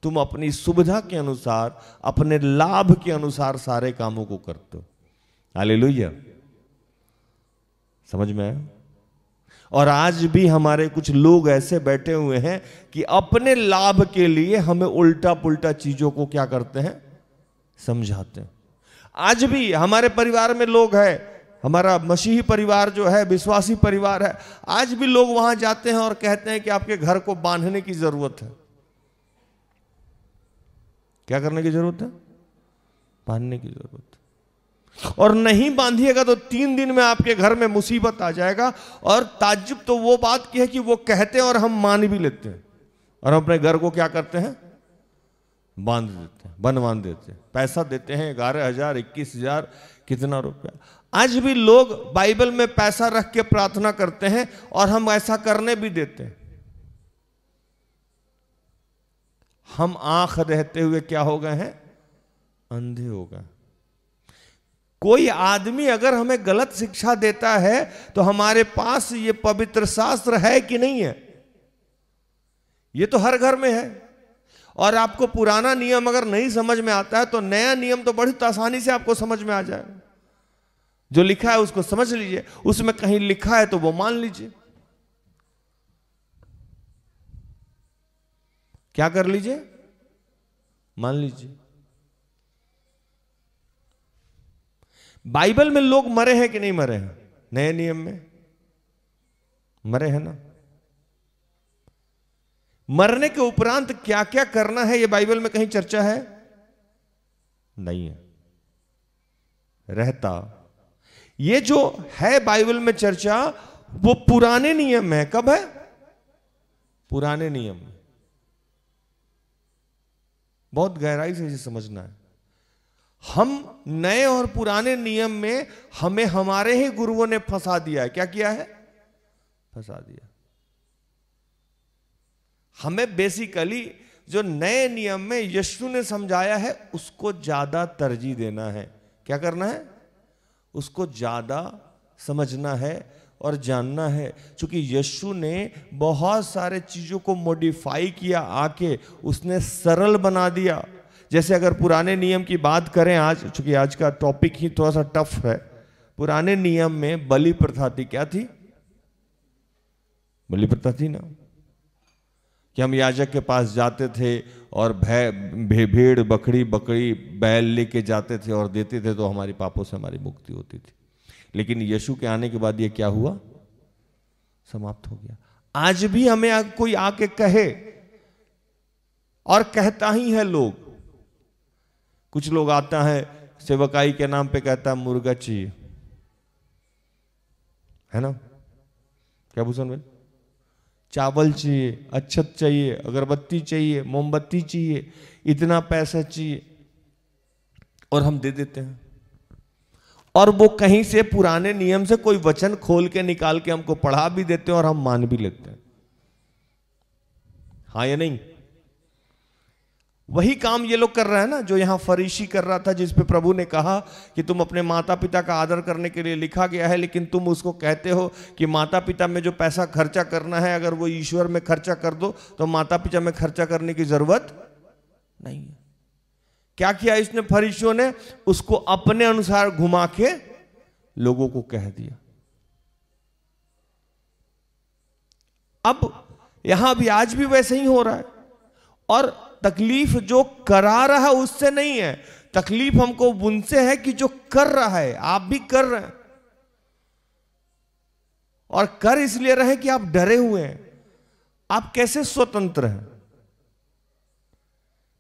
तुम अपनी सुविधा के अनुसार, अपने लाभ के अनुसार सारे कामों को करते हो। हालेलुया, समझ में आया? और आज भी हमारे कुछ लोग ऐसे बैठे हुए हैं कि अपने लाभ के लिए हमें उल्टा पुल्टा चीजों को क्या करते हैं? समझाते हैं। आज भी हमारे परिवार में लोग हैं, हमारा मसीही परिवार जो है, विश्वासी परिवार है, आज भी लोग वहां जाते हैं और कहते हैं कि आपके घर को बांधने की जरूरत है। क्या करने की जरूरत है? बांधने की जरूरत है। और नहीं बांधिएगा तो 3 दिन में आपके घर में मुसीबत आ जाएगा। और ताज्जुब तो वो बात की है कि वो कहते हैं और हम मान भी लेते हैं और हम अपने घर को क्या करते हैं? बांध देते हैं, बनवान देते हैं, पैसा देते हैं 11,000 21,000 कितना रुपया। आज भी लोग बाइबल में पैसा रख के प्रार्थना करते हैं और हम ऐसा करने भी देते हैं। हम आंख रहते हुए क्या हो गए हैं? अंधे हो गए। कोई आदमी अगर हमें गलत शिक्षा देता है तो हमारे पास ये पवित्र शास्त्र है कि नहीं है? ये तो हर घर में है। और आपको पुराना नियम अगर नहीं समझ में आता है तो नया नियम तो बड़ी आसानी से आपको समझ में आ जाएगा। जो लिखा है उसको समझ लीजिए, उसमें कहीं लिखा है तो वो मान लीजिए। क्या कर लीजिए? मान लीजिए। बाइबल में लोग मरे हैं कि नहीं मरे हैं? नए नियम में मरे हैं ना। मरने के उपरांत क्या क्या करना है ये बाइबल में कहीं चर्चा है? नहीं है। रहता ये जो है बाइबल में चर्चा वो पुराने नियम में है। कब है? पुराने नियम में। बहुत गहराई से इसे समझना है। हम नए और पुराने नियम में हमें हमारे ही गुरुओं ने फंसा दिया है। क्या किया है? फंसा दिया। हमें बेसिकली जो नए नियम में यीशु ने समझाया है उसको ज्यादा तरजीह देना है। क्या करना है? उसको ज्यादा समझना है और जानना है। क्योंकि यीशु ने बहुत सारे चीजों को मॉडिफाई किया, आके उसने सरल बना दिया। जैसे अगर पुराने नियम की बात करें आज, चूंकि आज का टॉपिक ही थोड़ा सा टफ है। पुराने नियम में बलि प्रथा थी। क्या थी? बलि प्रथा थी ना, कि हम याजक के पास जाते थे और भेड़ बकरी बैल लेके जाते थे और देते थे तो हमारी पापों से हमारी मुक्ति होती थी। लेकिन यीशु के आने के बाद ये क्या हुआ? समाप्त हो गया। आज भी हमें कोई आके कहे, और कहता ही है लोग, कुछ लोग आता है सेवकाई के नाम पे कहता है मुर्गा चाहिए, है ना? क्या भूषण भाई? चावल चाहिए, अक्षत चाहिए, अगरबत्ती चाहिए, मोमबत्ती चाहिए, इतना पैसा चाहिए, और हम दे देते हैं। और वो कहीं से पुराने नियम से कोई वचन खोल के निकाल के हमको पढ़ा भी देते हैं और हम मान भी लेते हैं। हाँ या नहीं? वही काम ये लोग कर रहे हैं ना जो यहां फरीसी कर रहा था, जिस पे प्रभु ने कहा कि तुम अपने माता पिता का आदर करने के लिए लिखा गया है, लेकिन तुम उसको कहते हो कि माता पिता में जो पैसा खर्चा करना है अगर वो ईश्वर में खर्चा कर दो तो माता पिता में खर्चा करने की जरूरत नहीं है। क्या किया इसने फरीसियों ने? उसको अपने अनुसार घुमा के लोगों को कह दिया। अब यहां भी आज भी वैसे ही हो रहा है, और तकलीफ जो करा रहा है उससे नहीं है, तकलीफ हमको उनसे है कि जो कर रहा है। आप भी कर रहे हैं, और कर इसलिए रहे कि आप डरे हुए हैं। आप कैसे स्वतंत्र हैं?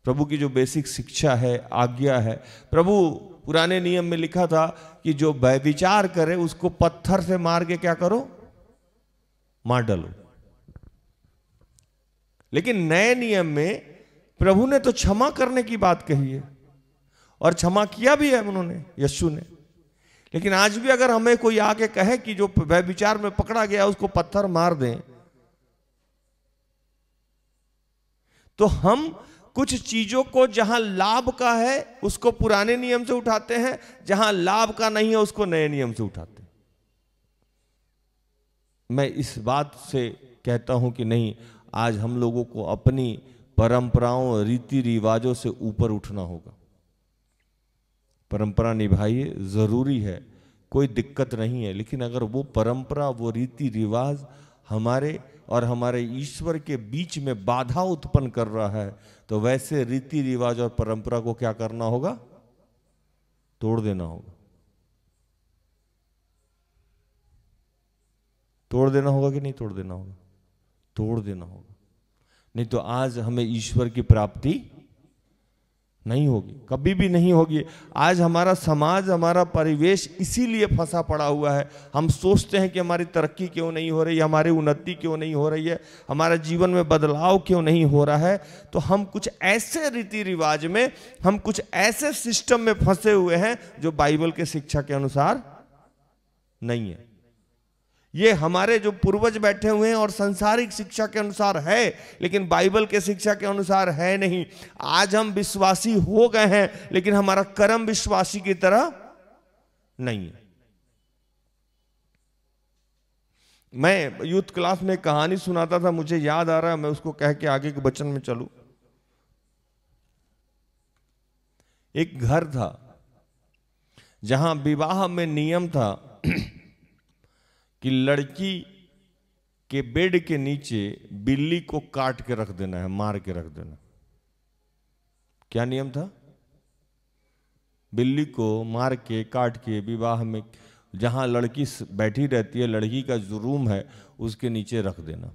प्रभु की जो बेसिक शिक्षा है, आज्ञा है, प्रभु पुराने नियम में लिखा था कि जो व्यभिचार करे उसको पत्थर से मार के क्या करो? मार डालो। लेकिन नए नियम में प्रभु ने तो क्षमा करने की बात कही है, और क्षमा किया भी है उन्होंने, यीशु ने। लेकिन आज भी अगर हमें कोई आके कहे कि जो व्यभिचार में पकड़ा गया उसको पत्थर मार दें, तो हम कुछ चीजों को जहां लाभ का है उसको पुराने नियम से उठाते हैं, जहां लाभ का नहीं है उसको नए नियम से उठाते हैं। मैं इस बात से कहता हूं कि नहीं, आज हम लोगों को अपनी परंपराओं, रीति रिवाजों से ऊपर उठना होगा। परंपरा निभाइए, जरूरी है, कोई दिक्कत नहीं है, लेकिन अगर वो परंपरा, वो रीति रिवाज हमारे और हमारे ईश्वर के बीच में बाधा उत्पन्न कर रहा है, तो वैसे रीति रिवाज और परंपरा को क्या करना होगा? तोड़ देना होगा। तोड़ देना होगा कि नहीं तोड़ देना होगा? तोड़ देना होगा, नहीं तो आज हमें ईश्वर की प्राप्ति नहीं होगी, कभी भी नहीं होगी। आज हमारा समाज, हमारा परिवेश इसीलिए फंसा पड़ा हुआ है। हम सोचते हैं कि हमारी तरक्की क्यों नहीं हो रही है, हमारी उन्नति क्यों नहीं हो रही है, हमारे जीवन में बदलाव क्यों नहीं हो रहा है। तो हम कुछ ऐसे रीति रिवाज में, हम कुछ ऐसे सिस्टम में फंसे हुए हैं जो बाइबल के शिक्षा के अनुसार नहीं है। ये हमारे जो पूर्वज बैठे हुए हैं और सांसारिक शिक्षा के अनुसार है, लेकिन बाइबल के शिक्षा के अनुसार है नहीं। आज हम विश्वासी हो गए हैं, लेकिन हमारा कर्म विश्वासी की तरह नहीं है। मैं यूथ क्लास में कहानी सुनाता था, मुझे याद आ रहा है, मैं उसको कह के आगे के वचन में चलूं। एक घर था जहां विवाह में नियम था कि लड़की के बेड के नीचे बिल्ली को काट के रख देना है, मार के रख देना। क्या नियम था? बिल्ली को मार के, काट के, विवाह में जहां लड़की बैठी रहती है, लड़की का जो रूम है उसके नीचे रख देना।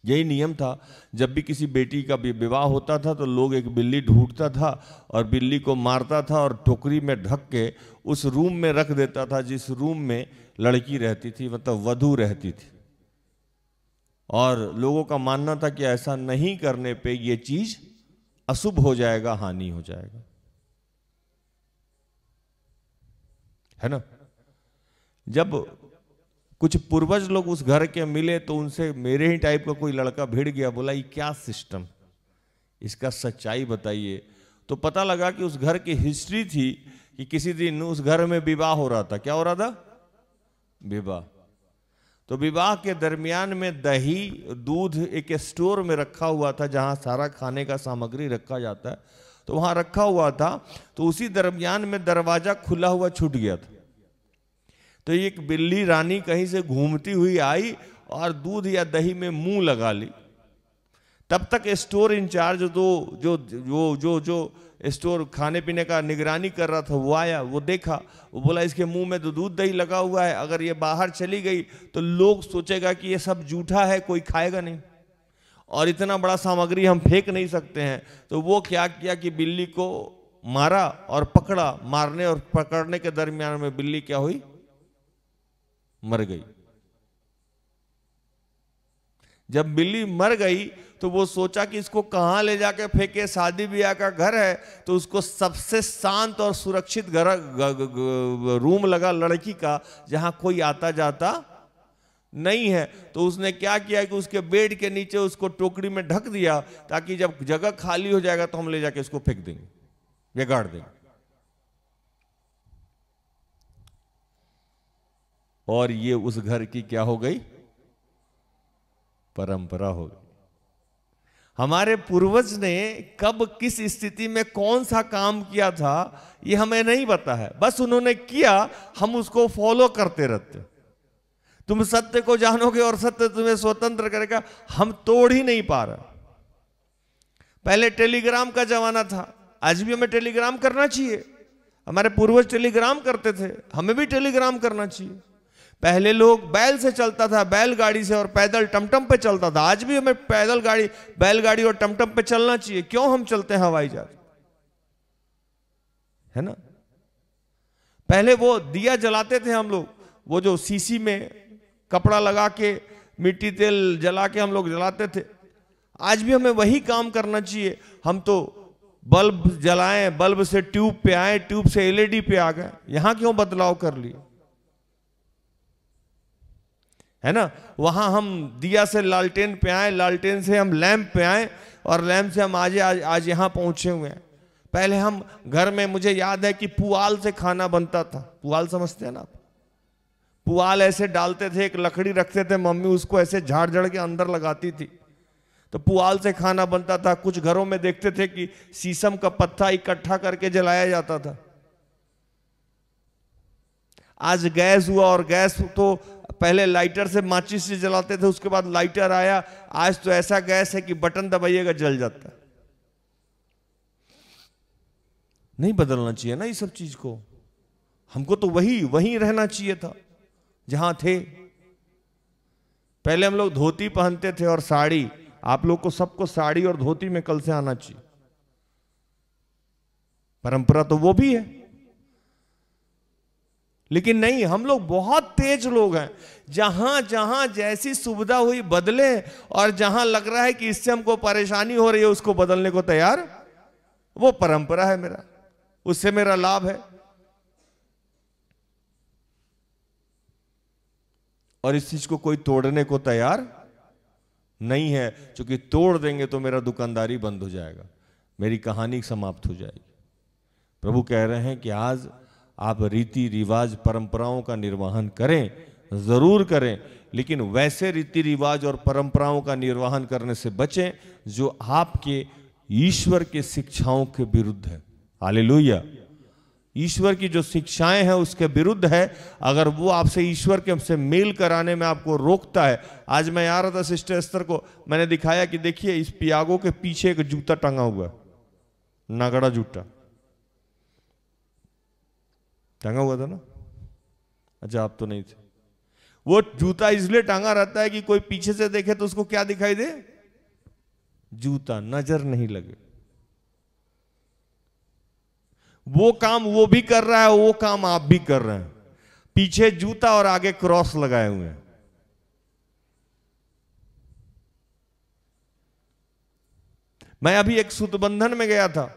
यही नियम था। जब भी किसी बेटी का विवाह होता था तो लोग एक बिल्ली ढूंढता था और बिल्ली को मारता था और टोकरी में ढक के उस रूम में रख देता था जिस रूम में लड़की रहती थी, मतलब वधू रहती थी। और लोगों का मानना था कि ऐसा नहीं करने पे ये चीज अशुभ हो जाएगा, हानि हो जाएगा, है ना। जब कुछ पूर्वज लोग उस घर के मिले तो उनसे मेरे ही टाइप का कोई लड़का भिड़ गया, बोला ये क्या सिस्टम, इसका सच्चाई बताइए। तो पता लगा कि उस घर की हिस्ट्री थी कि किसी दिन उस घर में विवाह हो रहा था। क्या हो रहा था? विवाह। तो विवाह के दरमियान में दही, दूध एक स्टोर में रखा हुआ था जहां सारा खाने का सामग्री रखा जाता है, तो वहां रखा हुआ था। तो उसी दरमियान में दरवाजा खुला हुआ छूट गया था। तो एक बिल्ली रानी कहीं से घूमती हुई आई और दूध या दही में मुंह लगा ली। तब तक स्टोर इंचार्ज जो स्टोर खाने पीने का निगरानी कर रहा था वो आया, वो देखा, वो बोला इसके मुंह में तो दूध दही लगा हुआ है, अगर ये बाहर चली गई तो लोग सोचेगा कि ये सब जूठा है, कोई खाएगा नहीं, और इतना बड़ा सामग्री हम फेंक नहीं सकते हैं। तो वो क्या किया कि बिल्ली को मारा और पकड़ा। मारने और पकड़ने के दरमियान में बिल्ली क्या हुई, मर गई। जब बिल्ली मर गई तो वो सोचा कि इसको कहां ले जाके फेंके, शादी ब्याह का घर है, तो उसको सबसे शांत और सुरक्षित रूम लगा लड़की का, जहां कोई आता जाता नहीं है। तो उसने क्या किया कि उसके बेड के नीचे उसको टोकरी में ढक दिया, ताकि जब जगह खाली हो जाएगा तो हम ले जाके इसको फेंक देंगे या गाड़ देंगे। और ये उस घर की क्या हो गई, परंपरा हो गई। हमारे पूर्वज ने कब किस स्थिति में कौन सा काम किया था ये हमें नहीं पता है, बस उन्होंने किया, हम उसको फॉलो करते रहते। तुम सत्य को जानोगे और सत्य तुम्हें स्वतंत्र करेगा, हम तोड़ ही नहीं पा रहे। पहले टेलीग्राम का जमाना था, आज भी हमें टेलीग्राम करना चाहिए। हमारे पूर्वज टेलीग्राम करते थे, हमें भी टेलीग्राम करना चाहिए। पहले लोग बैल से चलता था, बैलगाड़ी से, और पैदल टमटम पे चलता था। आज भी हमें पैदल गाड़ी, बैलगाड़ी और टमटम पे चलना चाहिए। क्यों हम चलते हैं हवाई जहाज, है ना। पहले वो दिया जलाते थे हम लोग, वो जो सीसी में कपड़ा लगा के मिट्टी तेल जला के हम लोग जलाते थे। आज भी हमें वही काम करना चाहिए। हम तो बल्ब जलाएं, बल्ब से ट्यूब पे आए, ट्यूब से एलईडी पे आ गए, यहां क्यों बदलाव कर लिए, है ना। वहां हम दिया से लालटेन पे आए, लालटेन से हम लैंप पे आए, और लैंप से हम आज यहां पहुंचे हुए हैं। पहले हम घर में, मुझे याद है कि पुआल से खाना बनता था। पुआल समझते हैं ना आप, पुआल ऐसे डालते थे, एक लकड़ी रखते थे, मम्मी उसको ऐसे झाड़ झाड़ के अंदर लगाती थी, तो पुआल से खाना बनता था। कुछ घरों में देखते थे कि शीशम का पत्ता इकट्ठा करके जलाया जाता था। आज गैस हुआ, और गैस तो पहले लाइटर से, माचिस से जलाते थे, उसके बाद लाइटर आया। आज तो ऐसा गैस है कि बटन दबाइएगा जल जाता है। नहीं बदलना चाहिए ना ये सब चीज को, हमको तो वही रहना चाहिए था जहां थे। पहले हम लोग धोती पहनते थे और साड़ी। आप लोग को सबको साड़ी और धोती में कल से आना चाहिए, परंपरा तो वो भी है। लेकिन नहीं, हम लोग बहुत तेज लोग हैं। जहां जहां जैसी सुविधा हुई बदले, और जहां लग रहा है कि इससे हमको परेशानी हो रही है उसको बदलने को तैयार। वो परंपरा है मेरा, उससे मेरा लाभ है। और इस चीज को कोई तोड़ने को तैयार नहीं है, क्योंकि तोड़ देंगे तो मेरा दुकानदारी बंद हो जाएगा, मेरी कहानी समाप्त हो जाएगी। प्रभु कह रहे हैं कि आज आप रीति रिवाज परंपराओं का निर्वहन करें, जरूर करें, लेकिन वैसे रीति रिवाज और परंपराओं का निर्वहन करने से बचें जो आपके ईश्वर के शिक्षाओं के विरुद्ध है। हालेलुया। ईश्वर की जो शिक्षाएं हैं उसके विरुद्ध है। अगर वो आपसे ईश्वर के से मेल कराने में आपको रोकता है। आज मैं आ रहा था सिस्टर एस्तर को, मैंने दिखाया कि देखिए इस पियागो के पीछे एक जूता टंगा हुआ है, नागड़ा जूता टंगा हुआ था ना। अच्छा आप तो नहीं थे। वो जूता इसलिए टांगा रहता है कि कोई पीछे से देखे तो उसको क्या दिखाई दे, जूता, नजर नहीं लगे। वो काम वो भी कर रहा है, वो काम आप भी कर रहे हैं। पीछे जूता और आगे क्रॉस लगाए हुए हैं। मैं अभी एक सुतबंधन में गया था,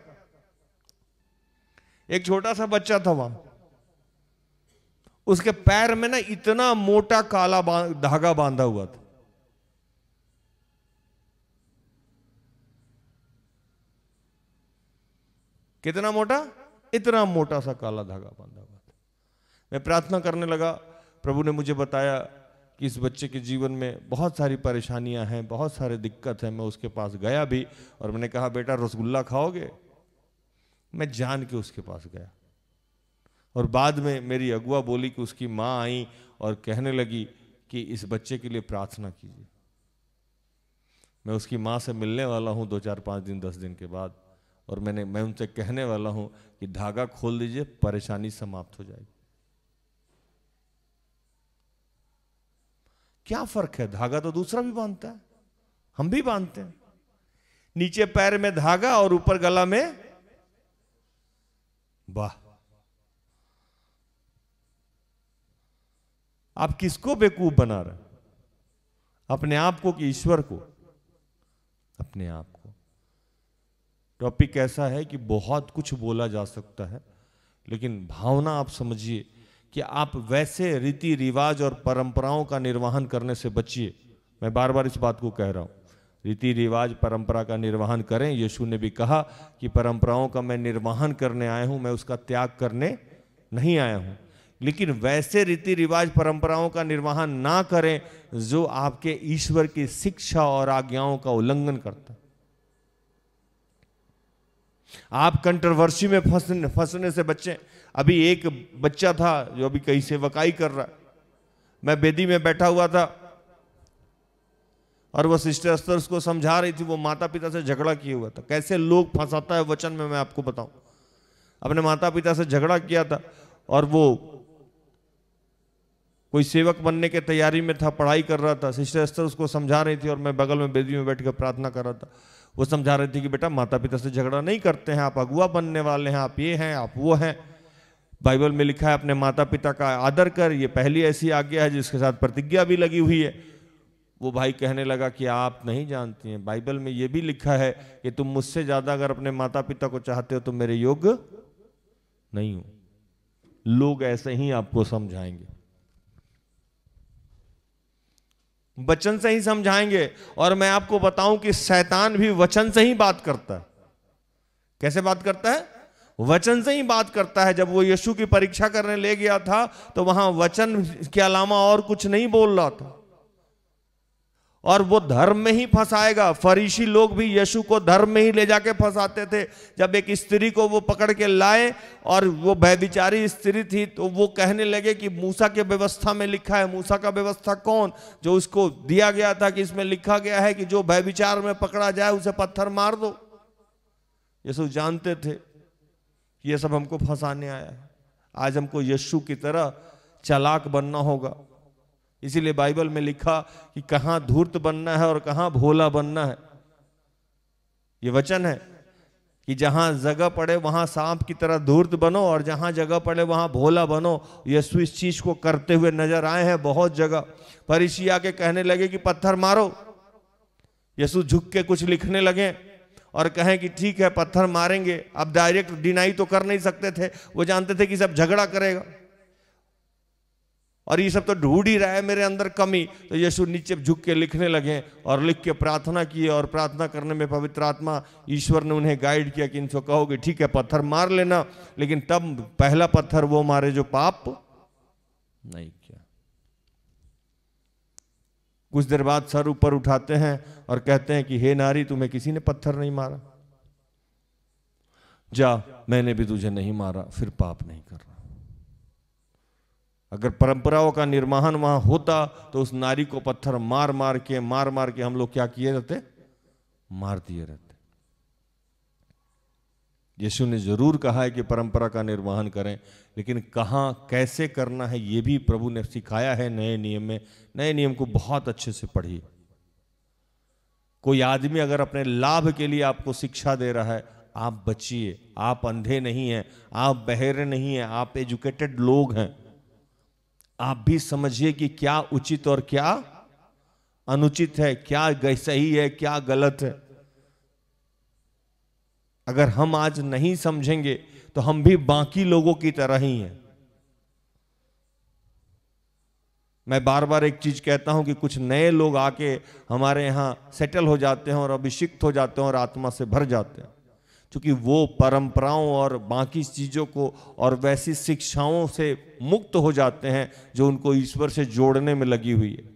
एक छोटा सा बच्चा था वहां, उसके पैर में ना इतना मोटा काला धागा बांधा हुआ था। कितना मोटा, इतना मोटा सा काला धागा बांधा हुआ था। मैं प्रार्थना करने लगा, प्रभु ने मुझे बताया कि इस बच्चे के जीवन में बहुत सारी परेशानियां हैं, बहुत सारे दिक्कत है। मैं उसके पास गया भी और मैंने कहा बेटा रसगुल्ला खाओगे। मैं जान के उसके पास गया और बाद में मेरी अगुआ बोली कि उसकी माँ आई और कहने लगी कि इस बच्चे के लिए प्रार्थना कीजिए। मैं उसकी माँ से मिलने वाला हूँ 2 4 5 दिन 10 दिन के बाद, और मैं उनसे कहने वाला हूँ कि धागा खोल दीजिए, परेशानी समाप्त हो जाएगी। क्या फर्क है? धागा तो दूसरा भी बांधता है, हम भी बांधते हैं। नीचे पैर में धागा और ऊपर गला में, वाह! आप किसको बेवकूफ बना रहे हैं? अपने आप को कि ईश्वर को? अपने आप को। टॉपिक ऐसा है कि बहुत कुछ बोला जा सकता है, लेकिन भावना आप समझिए कि आप वैसे रीति रिवाज और परंपराओं का निर्वहन करने से बचिए। मैं बार बार इस बात को कह रहा हूं, रीति रिवाज परंपरा का निर्वहन करें। यीशु ने भी कहा कि परंपराओं का मैं निर्वहन करने आया हूं, मैं उसका त्याग करने नहीं आया हूं। लेकिन वैसे रीति रिवाज परंपराओं का निर्वहन ना करें जो आपके ईश्वर की शिक्षा और आज्ञाओं का उल्लंघन करता है। आप कंट्रोवर्सी में फंसने से बचें। अभी एक बच्चा था जो अभी कहीं सेवकाई कर रहा है, मैं वेदी में बैठा हुआ था और वो सिस्टर अस्तर्स को समझा रही थी। वो माता पिता से झगड़ा किए हुआ था। कैसे लोग फंसाता है वचन में, मैं आपको बताऊं। अपने माता पिता से झगड़ा किया था और वो कोई सेवक बनने के तैयारी में था, पढ़ाई कर रहा था। सिस्टर अस्तर्स उसको समझा रही थी और मैं बगल में वेदी में बैठ कर प्रार्थना कर रहा था। वो समझा रही थी कि बेटा माता पिता से झगड़ा नहीं करते हैं, आप अगुआ बनने वाले हैं, आप ये हैं, आप वो हैं। बाइबल में लिखा है अपने माता पिता का आदर कर, ये पहली ऐसी आज्ञा है जिसके साथ प्रतिज्ञा भी लगी हुई है। वो भाई कहने लगा कि आप नहीं जानती हैं, बाइबल में ये भी लिखा है कि तुम मुझसे ज्यादा अगर अपने माता पिता को चाहते हो तो मेरे योग्य नहीं हो। लोग ऐसे ही आपको समझाएंगे, वचन से ही समझाएंगे। और मैं आपको बताऊं कि शैतान भी वचन से ही बात करता है। कैसे बात करता है? वचन से ही बात करता है। जब वो यीशु की परीक्षा करने ले गया था तो वहां वचन के अलावा और कुछ नहीं बोल रहा था, और वो धर्म में ही फंसाएगा। फरीसी लोग भी यीशु को धर्म में ही ले जाके फंसाते थे। जब एक स्त्री को वो पकड़ के लाए और वो व्यभिचारी स्त्री थी, तो वो कहने लगे कि मूसा के व्यवस्था में लिखा है। मूसा का व्यवस्था कौन? जो उसको दिया गया था कि इसमें लिखा गया है कि जो व्यभिचार में पकड़ा जाए उसे पत्थर मार दो। यीशु जानते थे कि ये सब हमको फंसाने आया है। आज हमको यीशु की तरह चालाक बनना होगा। इसीलिए बाइबल में लिखा कि कहां धूर्त बनना है और कहां भोला बनना है। ये वचन है कि जहां जगह पड़े वहां सांप की तरह धूर्त बनो और जहां जगह पड़े वहां भोला बनो। यीशु इस चीज को करते हुए नजर आए हैं बहुत जगह। फरीसी आके कहने लगे कि पत्थर मारो। यीशु झुक के कुछ लिखने लगे और कहें कि ठीक है पत्थर मारेंगे। अब डायरेक्ट डिनाई तो कर नहीं सकते थे, वो जानते थे कि सब झगड़ा करेगा और ये सब तो ढूंढ ही रहा है मेरे अंदर कमी। तो यीशु नीचे झुक के लिखने लगे और लिख के प्रार्थना की, और प्रार्थना करने में पवित्र आत्मा ईश्वर ने उन्हें गाइड किया कि इनको कहो कि ठीक है पत्थर मार लेना, लेकिन तब पहला पत्थर वो मारे जो पाप नहीं किया। कुछ देर बाद सर ऊपर उठाते हैं और कहते हैं कि हे नारी, तुम्हें किसी ने पत्थर नहीं मारा? जा, मैंने भी तुझे नहीं मारा, फिर पाप नहीं कर रहा। अगर परंपराओं का निर्वहन वहां होता तो उस नारी को पत्थर मार मार के हम लोग क्या किए रहते? मार दिए रहते। यीशु ने जरूर कहा है कि परंपरा का निर्वहन करें, लेकिन कहां कैसे करना है ये भी प्रभु ने सिखाया है नए नियम में। नए नियम को बहुत अच्छे से पढ़िए। कोई आदमी अगर अपने लाभ के लिए आपको शिक्षा दे रहा है, आप बचिए। आप अंधे नहीं हैं, आप बहरे नहीं हैं, आप एजुकेटेड लोग हैं। आप भी समझिए कि क्या उचित और क्या अनुचित है, क्या सही है, क्या गलत है। अगर हम आज नहीं समझेंगे तो हम भी बाकी लोगों की तरह ही हैं। मैं बार बार एक चीज कहता हूं कि कुछ नए लोग आके हमारे यहां सेटल हो जाते हैं और अभिषिक्त हो जाते हैं और आत्मा से भर जाते हैं, क्योंकि वो परंपराओं और बाकी चीज़ों को और वैसी शिक्षाओं से मुक्त हो जाते हैं जो उनको ईश्वर से जोड़ने में लगी हुई है।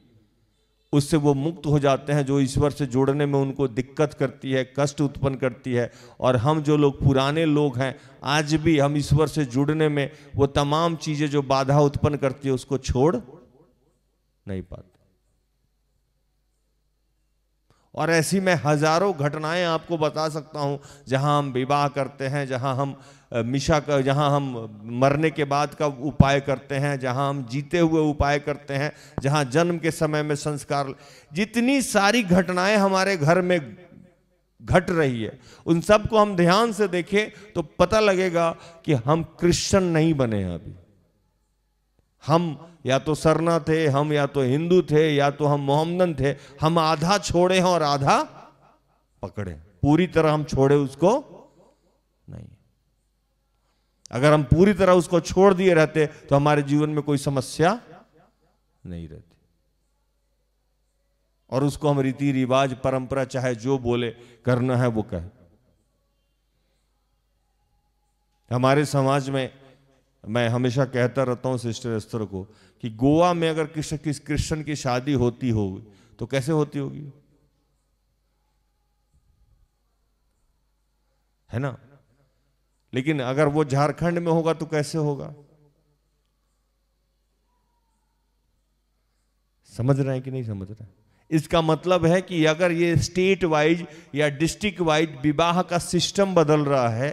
उससे वो मुक्त हो जाते हैं जो ईश्वर से जोड़ने में उनको दिक्कत करती है, कष्ट उत्पन्न करती है। और हम जो लोग पुराने लोग हैं, आज भी हम ईश्वर से जुड़ने में वो तमाम चीज़ें जो बाधा उत्पन्न करती है उसको छोड़ नहीं पाते। और ऐसी मैं हजारों घटनाएं आपको बता सकता हूं, जहां हम विवाह करते हैं, जहां हम मिशा का, जहां हम मरने के बाद का उपाय करते हैं, जहां हम जीते हुए उपाय करते हैं, जहां जन्म के समय में संस्कार, जितनी सारी घटनाएं हमारे घर में घट रही है, उन सब को हम ध्यान से देखें तो पता लगेगा कि हम क्रिश्चियन नहीं बने हैं अभी। हम या तो सरना थे, हम या तो हिंदू थे, या तो हम मोहम्मदन थे। हम आधा छोड़े हैं और आधा पकड़े, पूरी तरह हम छोड़े उसको नहीं। अगर हम पूरी तरह उसको छोड़ दिए रहते तो हमारे जीवन में कोई समस्या नहीं रहती, और उसको हम रीति रिवाज परंपरा चाहे जो बोले करना है वो कहे। हमारे समाज में मैं हमेशा कहता रहता हूं सिस्टर एस्टर को कि गोवा में अगर किसी क्रिश्चियन की शादी होती होगी तो कैसे होती होगी, है ना? लेकिन अगर वो झारखंड में होगा तो कैसे होगा? समझ रहे हैं कि नहीं समझ रहे हैं? इसका मतलब है कि अगर ये स्टेट वाइज या डिस्ट्रिक्ट वाइज विवाह का सिस्टम बदल रहा है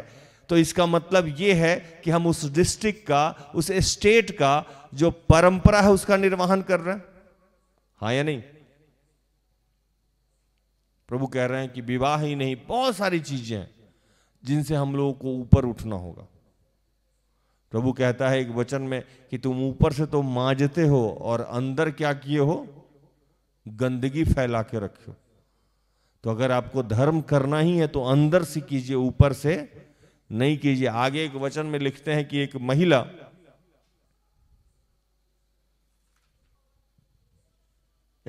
तो इसका मतलब ये है कि हम उस डिस्ट्रिक्ट का, उस स्टेट का जो परंपरा है उसका निर्वहन कर रहे हैं। हाँ या नहीं? प्रभु कह रहे हैं कि विवाह ही नहीं, बहुत सारी चीजें हैं जिनसे हम लोगों को ऊपर उठना होगा। प्रभु कहता है एक वचन में कि तुम ऊपर से तो मांजते हो और अंदर क्या किए हो? गंदगी फैला के रखे हो। तो अगर आपको धर्म करना ही है तो अंदर से कीजिए, ऊपर से नहीं कीजिए। आगे एक वचन में लिखते हैं कि एक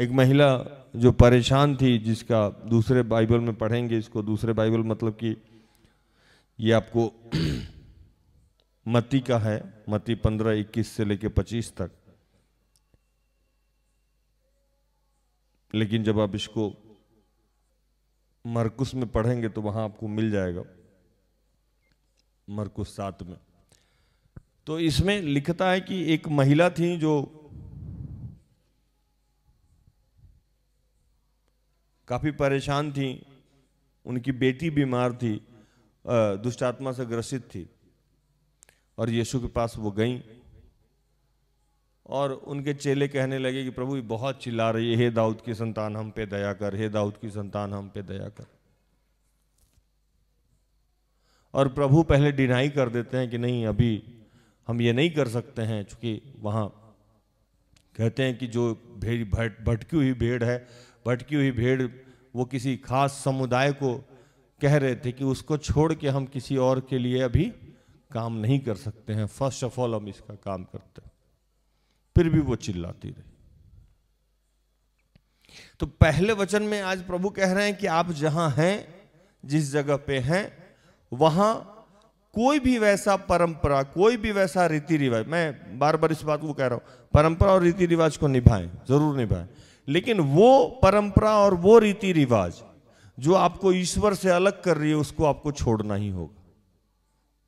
महिला जो परेशान थी, जिसका दूसरे बाइबल में पढ़ेंगे इसको, दूसरे बाइबल मतलब कि ये आपको मत्ती का है, मत्ती 15:21 से लेके 25 तक। लेकिन जब आप इसको मरकुस में पढ़ेंगे तो वहां आपको मिल जाएगा, मरकुस 7 में। तो इसमें लिखता है कि एक महिला थी जो काफी परेशान थी, उनकी बेटी बीमार थी, दुष्ट आत्मा से ग्रसित थी, और यीशु के पास वो गईं और उनके चेले कहने लगे कि प्रभु बहुत चिल्ला रही है, हे दाऊद की संतान हम पे दया कर, हे दाऊद की संतान हम पे दया कर। और प्रभु पहले डिनाई कर देते हैं कि नहीं, अभी हम ये नहीं कर सकते हैं, क्योंकि वहां कहते हैं कि जो भटकी हुई भेड़ है, भटकी हुई भेड़ वो किसी खास समुदाय को कह रहे थे कि उसको छोड़ के हम किसी और के लिए अभी काम नहीं कर सकते हैं, फर्स्ट ऑफ ऑल हम इसका काम करते हैं। फिर भी वो चिल्लाती रही। तो पहले वचन में आज प्रभु कह रहे हैं कि आप जहां हैं, जिस जगह पे हैं, वहां कोई भी वैसा परंपरा, कोई भी वैसा रीति रिवाज, मैं बार बार इस बात को कह रहा हूं, परंपरा और रीति रिवाज को निभाएं, जरूर निभाएं, लेकिन वो परंपरा और वो रीति रिवाज जो आपको ईश्वर से अलग कर रही है उसको आपको छोड़ना ही होगा,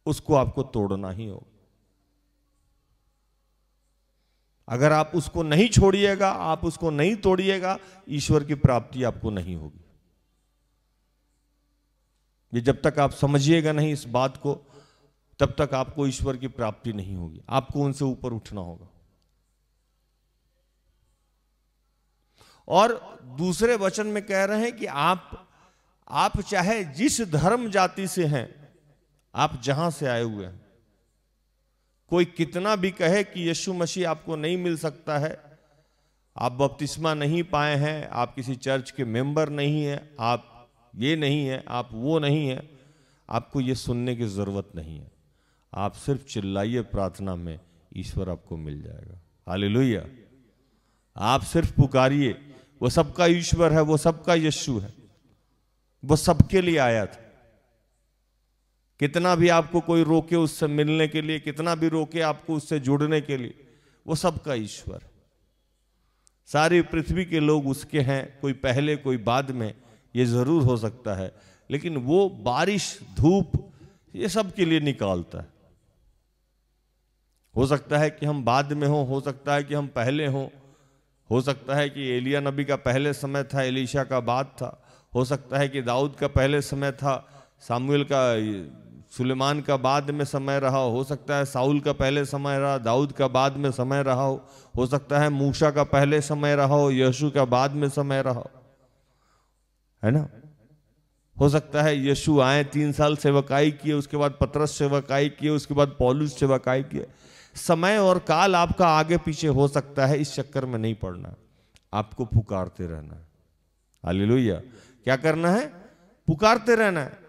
उसको आपको तोड़ना ही होगा। अगर आप उसको नहीं छोड़िएगा, आप उसको नहीं तोड़िएगा, ईश्वर की प्राप्ति आपको नहीं होगी। ये जब तक आप समझिएगा नहीं इस बात को, तब तक आपको ईश्वर की प्राप्ति नहीं होगी। आपको उनसे ऊपर उठना होगा। और दूसरे वचन में कह रहे हैं कि आप चाहे जिस धर्म जाति से हैं, आप जहां से आए हुए हैं, कोई कितना भी कहे कि यीशु मसीह आपको नहीं मिल सकता है, आप बपतिस्मा नहीं पाए हैं, आप किसी चर्च के मेंबर नहीं हैं, आप ये नहीं है, आप वो नहीं है, आपको ये सुनने की जरूरत नहीं है। आप सिर्फ चिल्लाइए प्रार्थना में, ईश्वर आपको मिल जाएगा। हालेलुया। आप सिर्फ पुकारिए, वो सबका ईश्वर है, वो सबका यीशु है, वो सबके लिए आया था। कितना भी आपको कोई रोके उससे मिलने के लिए, कितना भी रोके आपको उससे जुड़ने के लिए, वो सबका ईश्वर है। सारी पृथ्वी के लोग उसके हैं, कोई पहले कोई बाद में, ये जरूर हो सकता है, लेकिन वो बारिश धूप ये सब के लिए निकालता है। हो सकता है कि हम बाद में हो सकता है कि हम पहले हो सकता है कि एलिया नबी का पहले समय था, एलीशा का बाद था, हो सकता है कि दाऊद का पहले समय था, सामुएल का, सुलेमान का बाद में समय रहा, हो सकता है साउल का पहले समय रहा, दाऊद का बाद में समय रहा हो सकता है मूसा का पहले समय रहा हो, यीशु का बाद में समय रहा हो, है ना। हो सकता है यीशु आए 3 साल सेवकाई किए, उसके बाद पतरस सेवकाई किए, उसके बाद पौलुस सेवकाई किए। समय और काल आपका आगे पीछे हो सकता है, इस चक्कर में नहीं पड़ना, आपको पुकारते रहना है। हालेलुया। क्या करना है? पुकारते रहना है।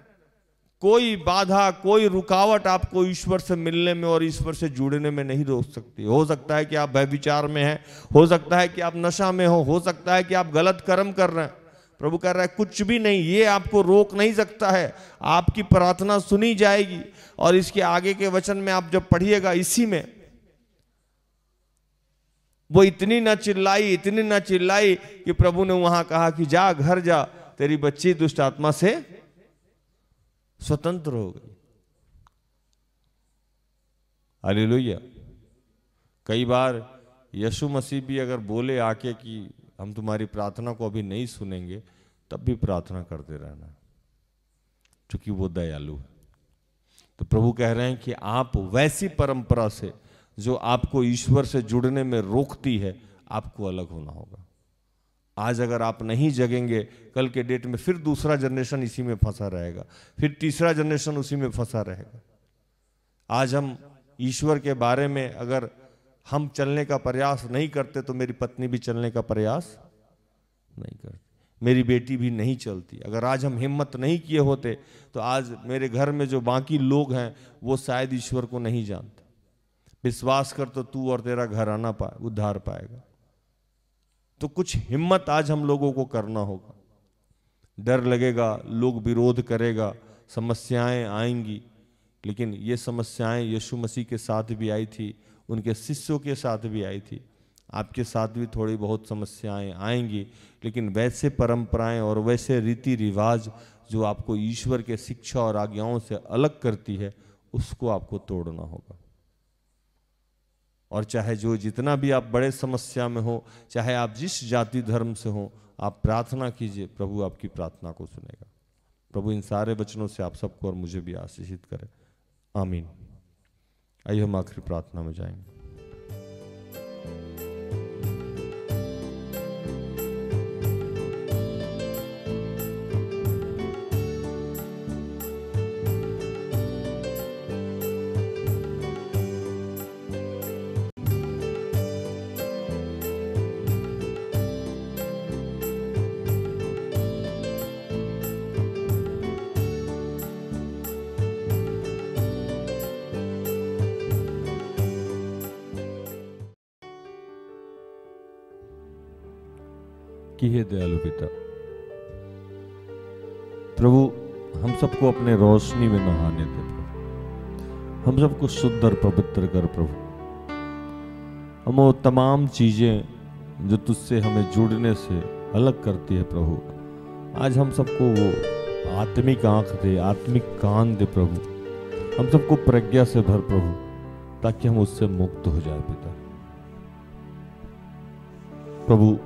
कोई बाधा, कोई रुकावट आपको ईश्वर से मिलने में और ईश्वर से जुड़ने में नहीं रोक सकती। हो सकता है कि आप व्यभिचार में हैं, हो सकता है कि आप नशा में हो सकता है कि आप गलत कर्म कर रहे हैं। प्रभु कह रहा है कुछ भी नहीं, ये आपको रोक नहीं सकता है। आपकी प्रार्थना सुनी जाएगी। और इसके आगे के वचन में आप जब पढ़िएगा, इसी में वो इतनी ना चिल्लाई कि प्रभु ने वहां कहा कि जा, घर जा, तेरी बच्ची दुष्ट आत्मा से स्वतंत्र हो गई। हालेलुया। कई बार यीशु मसीह भी अगर बोले आके कि हम तुम्हारी प्रार्थना को अभी नहीं सुनेंगे, तब भी प्रार्थना करते रहना, क्योंकि वो दयालु है। तो प्रभु कह रहे हैं कि आप वैसी परंपरा से जो आपको ईश्वर से जुड़ने में रोकती है, आपको अलग होना होगा। आज अगर आप नहीं जगेंगे, कल के डेट में फिर दूसरा जनरेशन इसी में फंसा रहेगा, फिर तीसरा जनरेशन उसी में फंसा रहेगा। आज हम ईश्वर के बारे में अगर हम चलने का प्रयास नहीं करते, तो मेरी पत्नी भी चलने का प्रयास नहीं करती, मेरी बेटी भी नहीं चलती। अगर आज हम हिम्मत नहीं किए होते, तो आज मेरे घर में जो बाकी लोग हैं वो शायद ईश्वर को नहीं जानते। विश्वास कर तो तू और तेरा घराना उद्धार पाएगा। तो कुछ हिम्मत आज हम लोगों को करना होगा। डर लगेगा, लोग विरोध करेगा, समस्याएं आएंगी, लेकिन ये समस्याएं यीशु मसीह के साथ भी आई थी, उनके शिष्यों के साथ भी आई थी। आपके साथ भी थोड़ी बहुत समस्याएं आएंगी, लेकिन वैसे परंपराएं और वैसे रीति रिवाज जो आपको ईश्वर के शिक्षा और आज्ञाओं से अलग करती है, उसको आपको तोड़ना होगा। और चाहे जो जितना भी आप बड़े समस्या में हो, चाहे आप जिस जाति धर्म से हो, आप प्रार्थना कीजिए, प्रभु आपकी प्रार्थना को सुनेगा। प्रभु इन सारे वचनों से आप सबको और मुझे भी आशीषित करे। आमीन। आइए हम आखिरी प्रार्थना में जाएंगे। कि हे दयालु पिता, प्रभु हम सबको अपने रोशनी में नहाने दे प्रभु, हम सबको शुद्ध और पवित्र कर प्रभु। हम वो तमाम चीजें जो तुझसे हमें जुड़ने से अलग करती है प्रभु, आज हम सबको वो आत्मिक आंख दे, आत्मिक कान दे प्रभु। हम सबको प्रज्ञा से भर प्रभु, ताकि हम उससे मुक्त हो जाए पिता। प्रभु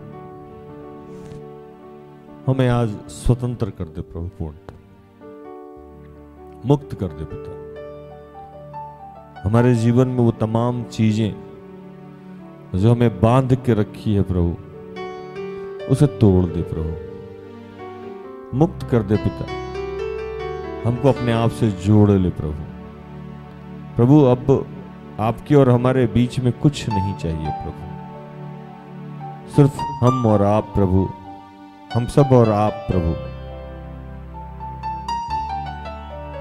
हमें आज स्वतंत्र कर दे प्रभु, पूर्ण मुक्त कर दे पिता। हमारे जीवन में वो तमाम चीजें जो हमें बांध के रखी है प्रभु, उसे तोड़ दे प्रभु, मुक्त कर दे पिता। हमको अपने आप से जोड़ ले प्रभु। प्रभु अब आपके और हमारे बीच में कुछ नहीं चाहिए प्रभु, सिर्फ हम और आप प्रभु, हम सब और आप प्रभु।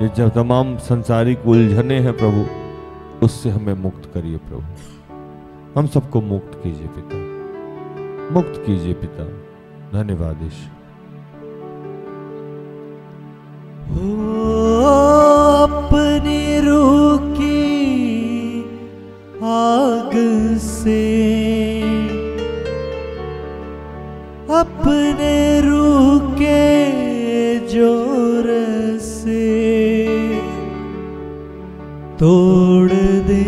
ये जब तमाम संसारिक उलझने हैं प्रभु, उससे हमें मुक्त करिए प्रभु। हम सबको मुक्त कीजिए पिता, मुक्त कीजिए पिता। धन्यवाद ईश्वर। अपनी रूह की आग से, अपने रूह के जोर से तोड़ दे,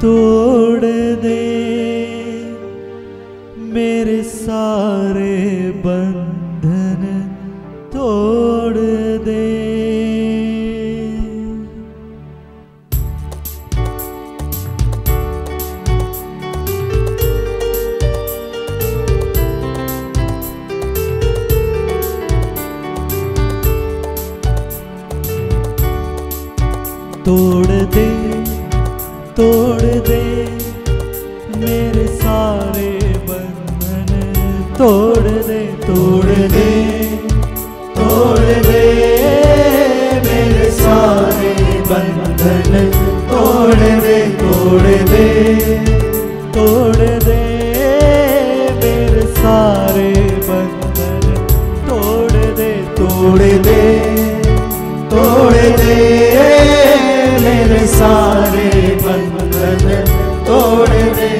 तोड़ दे मेरे सारे बंधन। तोड़ दे मेरे सारे बंधन, तोड़ दे मेरे सारे बंधन, तोड़ दे मेरे सारे बंधन, तोड़ दे मेरे सारे बंधन, तोड़ दे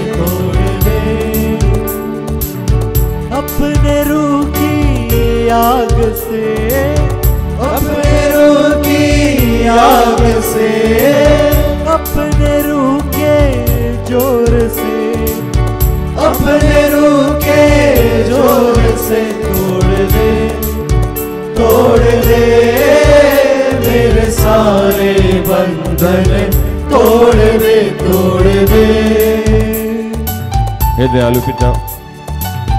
अपने रूह की आग से, अपने रूह की आग से, अपने रूह के जोर से, अपने रूह के जोर से तोड़ दे मेरे सारे बंधन, तोड़ दे हे दयालु पिता,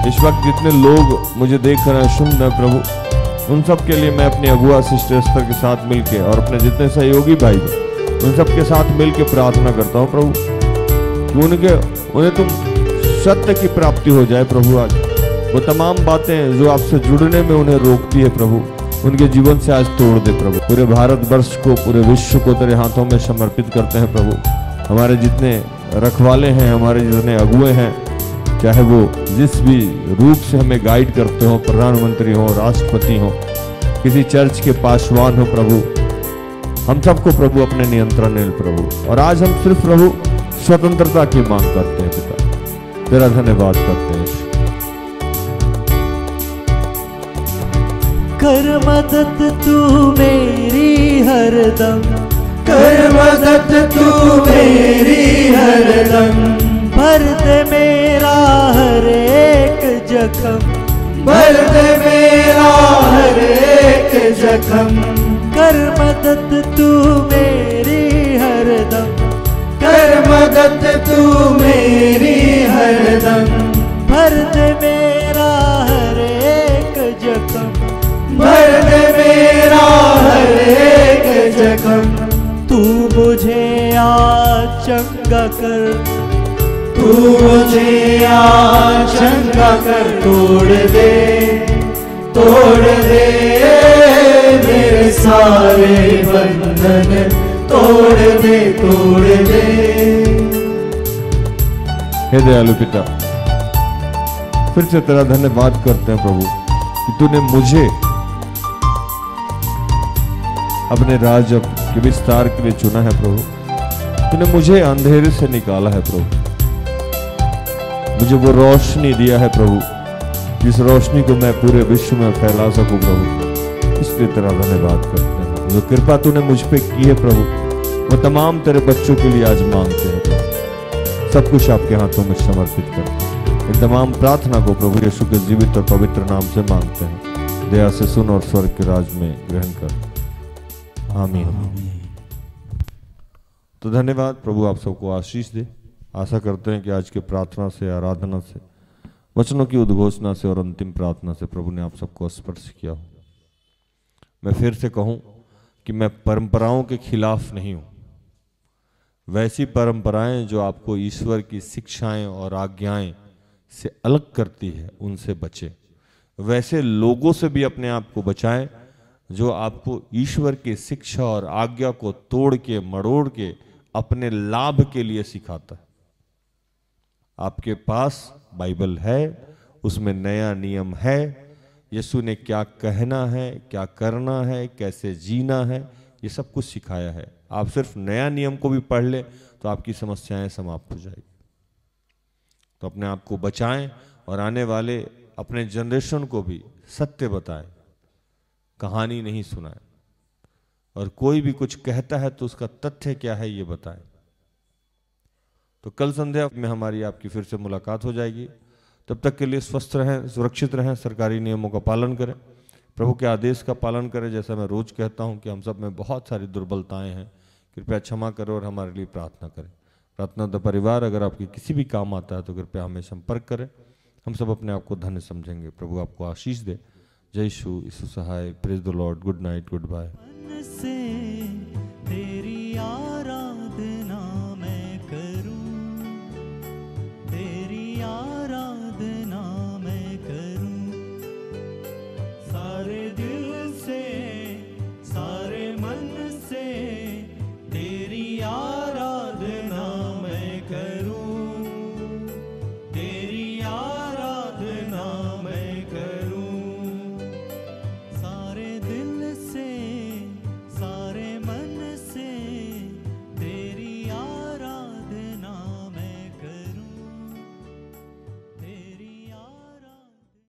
इस वक्त जितने लोग मुझे देख रहे हैं, सुन रहे हैं प्रभु, उन सब के लिए मैं अपनी अगुआ सिस्टर एस्तर के साथ मिलके और अपने जितने सहयोगी भाई हैं उन सब के साथ मिलके प्रार्थना करता हूँ प्रभु कि उन्हें तुम सत्य की प्राप्ति हो जाए प्रभु। आज वो तमाम बातें जो आपसे जुड़ने में उन्हें रोकती है प्रभु, उनके जीवन से आज तोड़ दे प्रभु। पूरे भारतवर्ष को, पूरे विश्व को तेरे हाथों में समर्पित करते हैं प्रभु। हमारे जितने रखवाले हैं, हमारे जितने अगुए हैं, चाहे वो जिस भी रूप से हमें गाइड करते हो, प्रधानमंत्री हो, राष्ट्रपति हो, किसी चर्च के पासवान हो प्रभु, हम सबको प्रभु अपने नियंत्रण में प्रभु। और आज हम सिर्फ प्रभु स्वतंत्रता की मांग करते हैं पिता, तेरा धन्यवाद करते हैं। कर मदद तू मेरी हरदम, कर मदद तू मेरी हरदम, भर दे मेरा हर एक जख्म, भर दे मेरा हर एक जख्म, कर मदद तू मेरी हरदम, कर मदद तू मेरी हरदम, भर दे मेरा हर एक जख्म, भर दे मेरा हर एक जख्म, तू मुझे आज चंगा कर, तू मुझे आज चंगा कर, तोड़ दे मेरे सारे बंधन, तोड़ दे हे दयालु पिता, फिर से तेरा धन्यवाद करते हैं प्रभु कि तूने मुझे अपने राज्य के विस्तार के लिए चुना है प्रभु। तूने मुझे अंधेरे से निकाला है प्रभु, मुझे वो रोशनी दिया है प्रभु, जिस रोशनी को मैं पूरे विश्व में फैला सकूं प्रभु। इसलिए तेरा धन्यवाद करते हैं। जो कृपा तूने मुझ पे की है प्रभु, वो तमाम तेरे बच्चों के लिए आज मांगते हैं प्रभु। सब कुछ आपके हाथों में समर्पित करते हैं। इन तमाम प्रार्थना को प्रभु यीशु के जीवित और पवित्र नाम से मांगते हैं। दया से सुन और स्वर्ग के राज में ग्रहण कर, आमीन। तो धन्यवाद प्रभु, आप सबको आशीष दे। आशा करते हैं कि आज के प्रार्थना से, आराधना से, वचनों की उद्घोषणा से और अंतिम प्रार्थना से प्रभु ने आप सबको स्पर्श किया हो। मैं फिर से कहूं कि मैं परंपराओं के खिलाफ नहीं हूं। वैसी परंपराएं जो आपको ईश्वर की शिक्षाएं और आज्ञाएं से अलग करती है, उनसे बचें। वैसे लोगों से भी अपने आप को बचाएं जो आपको ईश्वर की शिक्षा और आज्ञा को तोड़ के, मरोड़ के अपने लाभ के लिए सिखाता है। आपके पास बाइबल है, उसमें नया नियम है, यीशु ने क्या कहना है, क्या करना है, कैसे जीना है, ये सब कुछ सिखाया है। आप सिर्फ नया नियम को भी पढ़ ले तो आपकी समस्याएं समाप्त हो जाएगी। तो अपने आप को बचाएं और आने वाले अपने जनरेशन को भी सत्य बताएं, कहानी नहीं सुनाएं। और कोई भी कुछ कहता है तो उसका तथ्य क्या है ये बताएं। तो कल संध्या में हमारी आपकी फिर से मुलाकात हो जाएगी। तब तक के लिए स्वस्थ रहें, सुरक्षित रहें, सरकारी नियमों का पालन करें, प्रभु के आदेश का पालन करें। जैसा मैं रोज कहता हूं कि हम सब में बहुत सारी दुर्बलताएं हैं, कृपया क्षमा करें और हमारे लिए प्रार्थना करें। प्रार्थना द परिवार अगर आपके किसी भी काम आता है तो कृपया हमें संपर्क करें। हम सब अपने आप को धन्य समझेंगे। प्रभु आपको आशीष दे। जय यीशु, यीशु सहाय, praise the Lord, good night, good bye.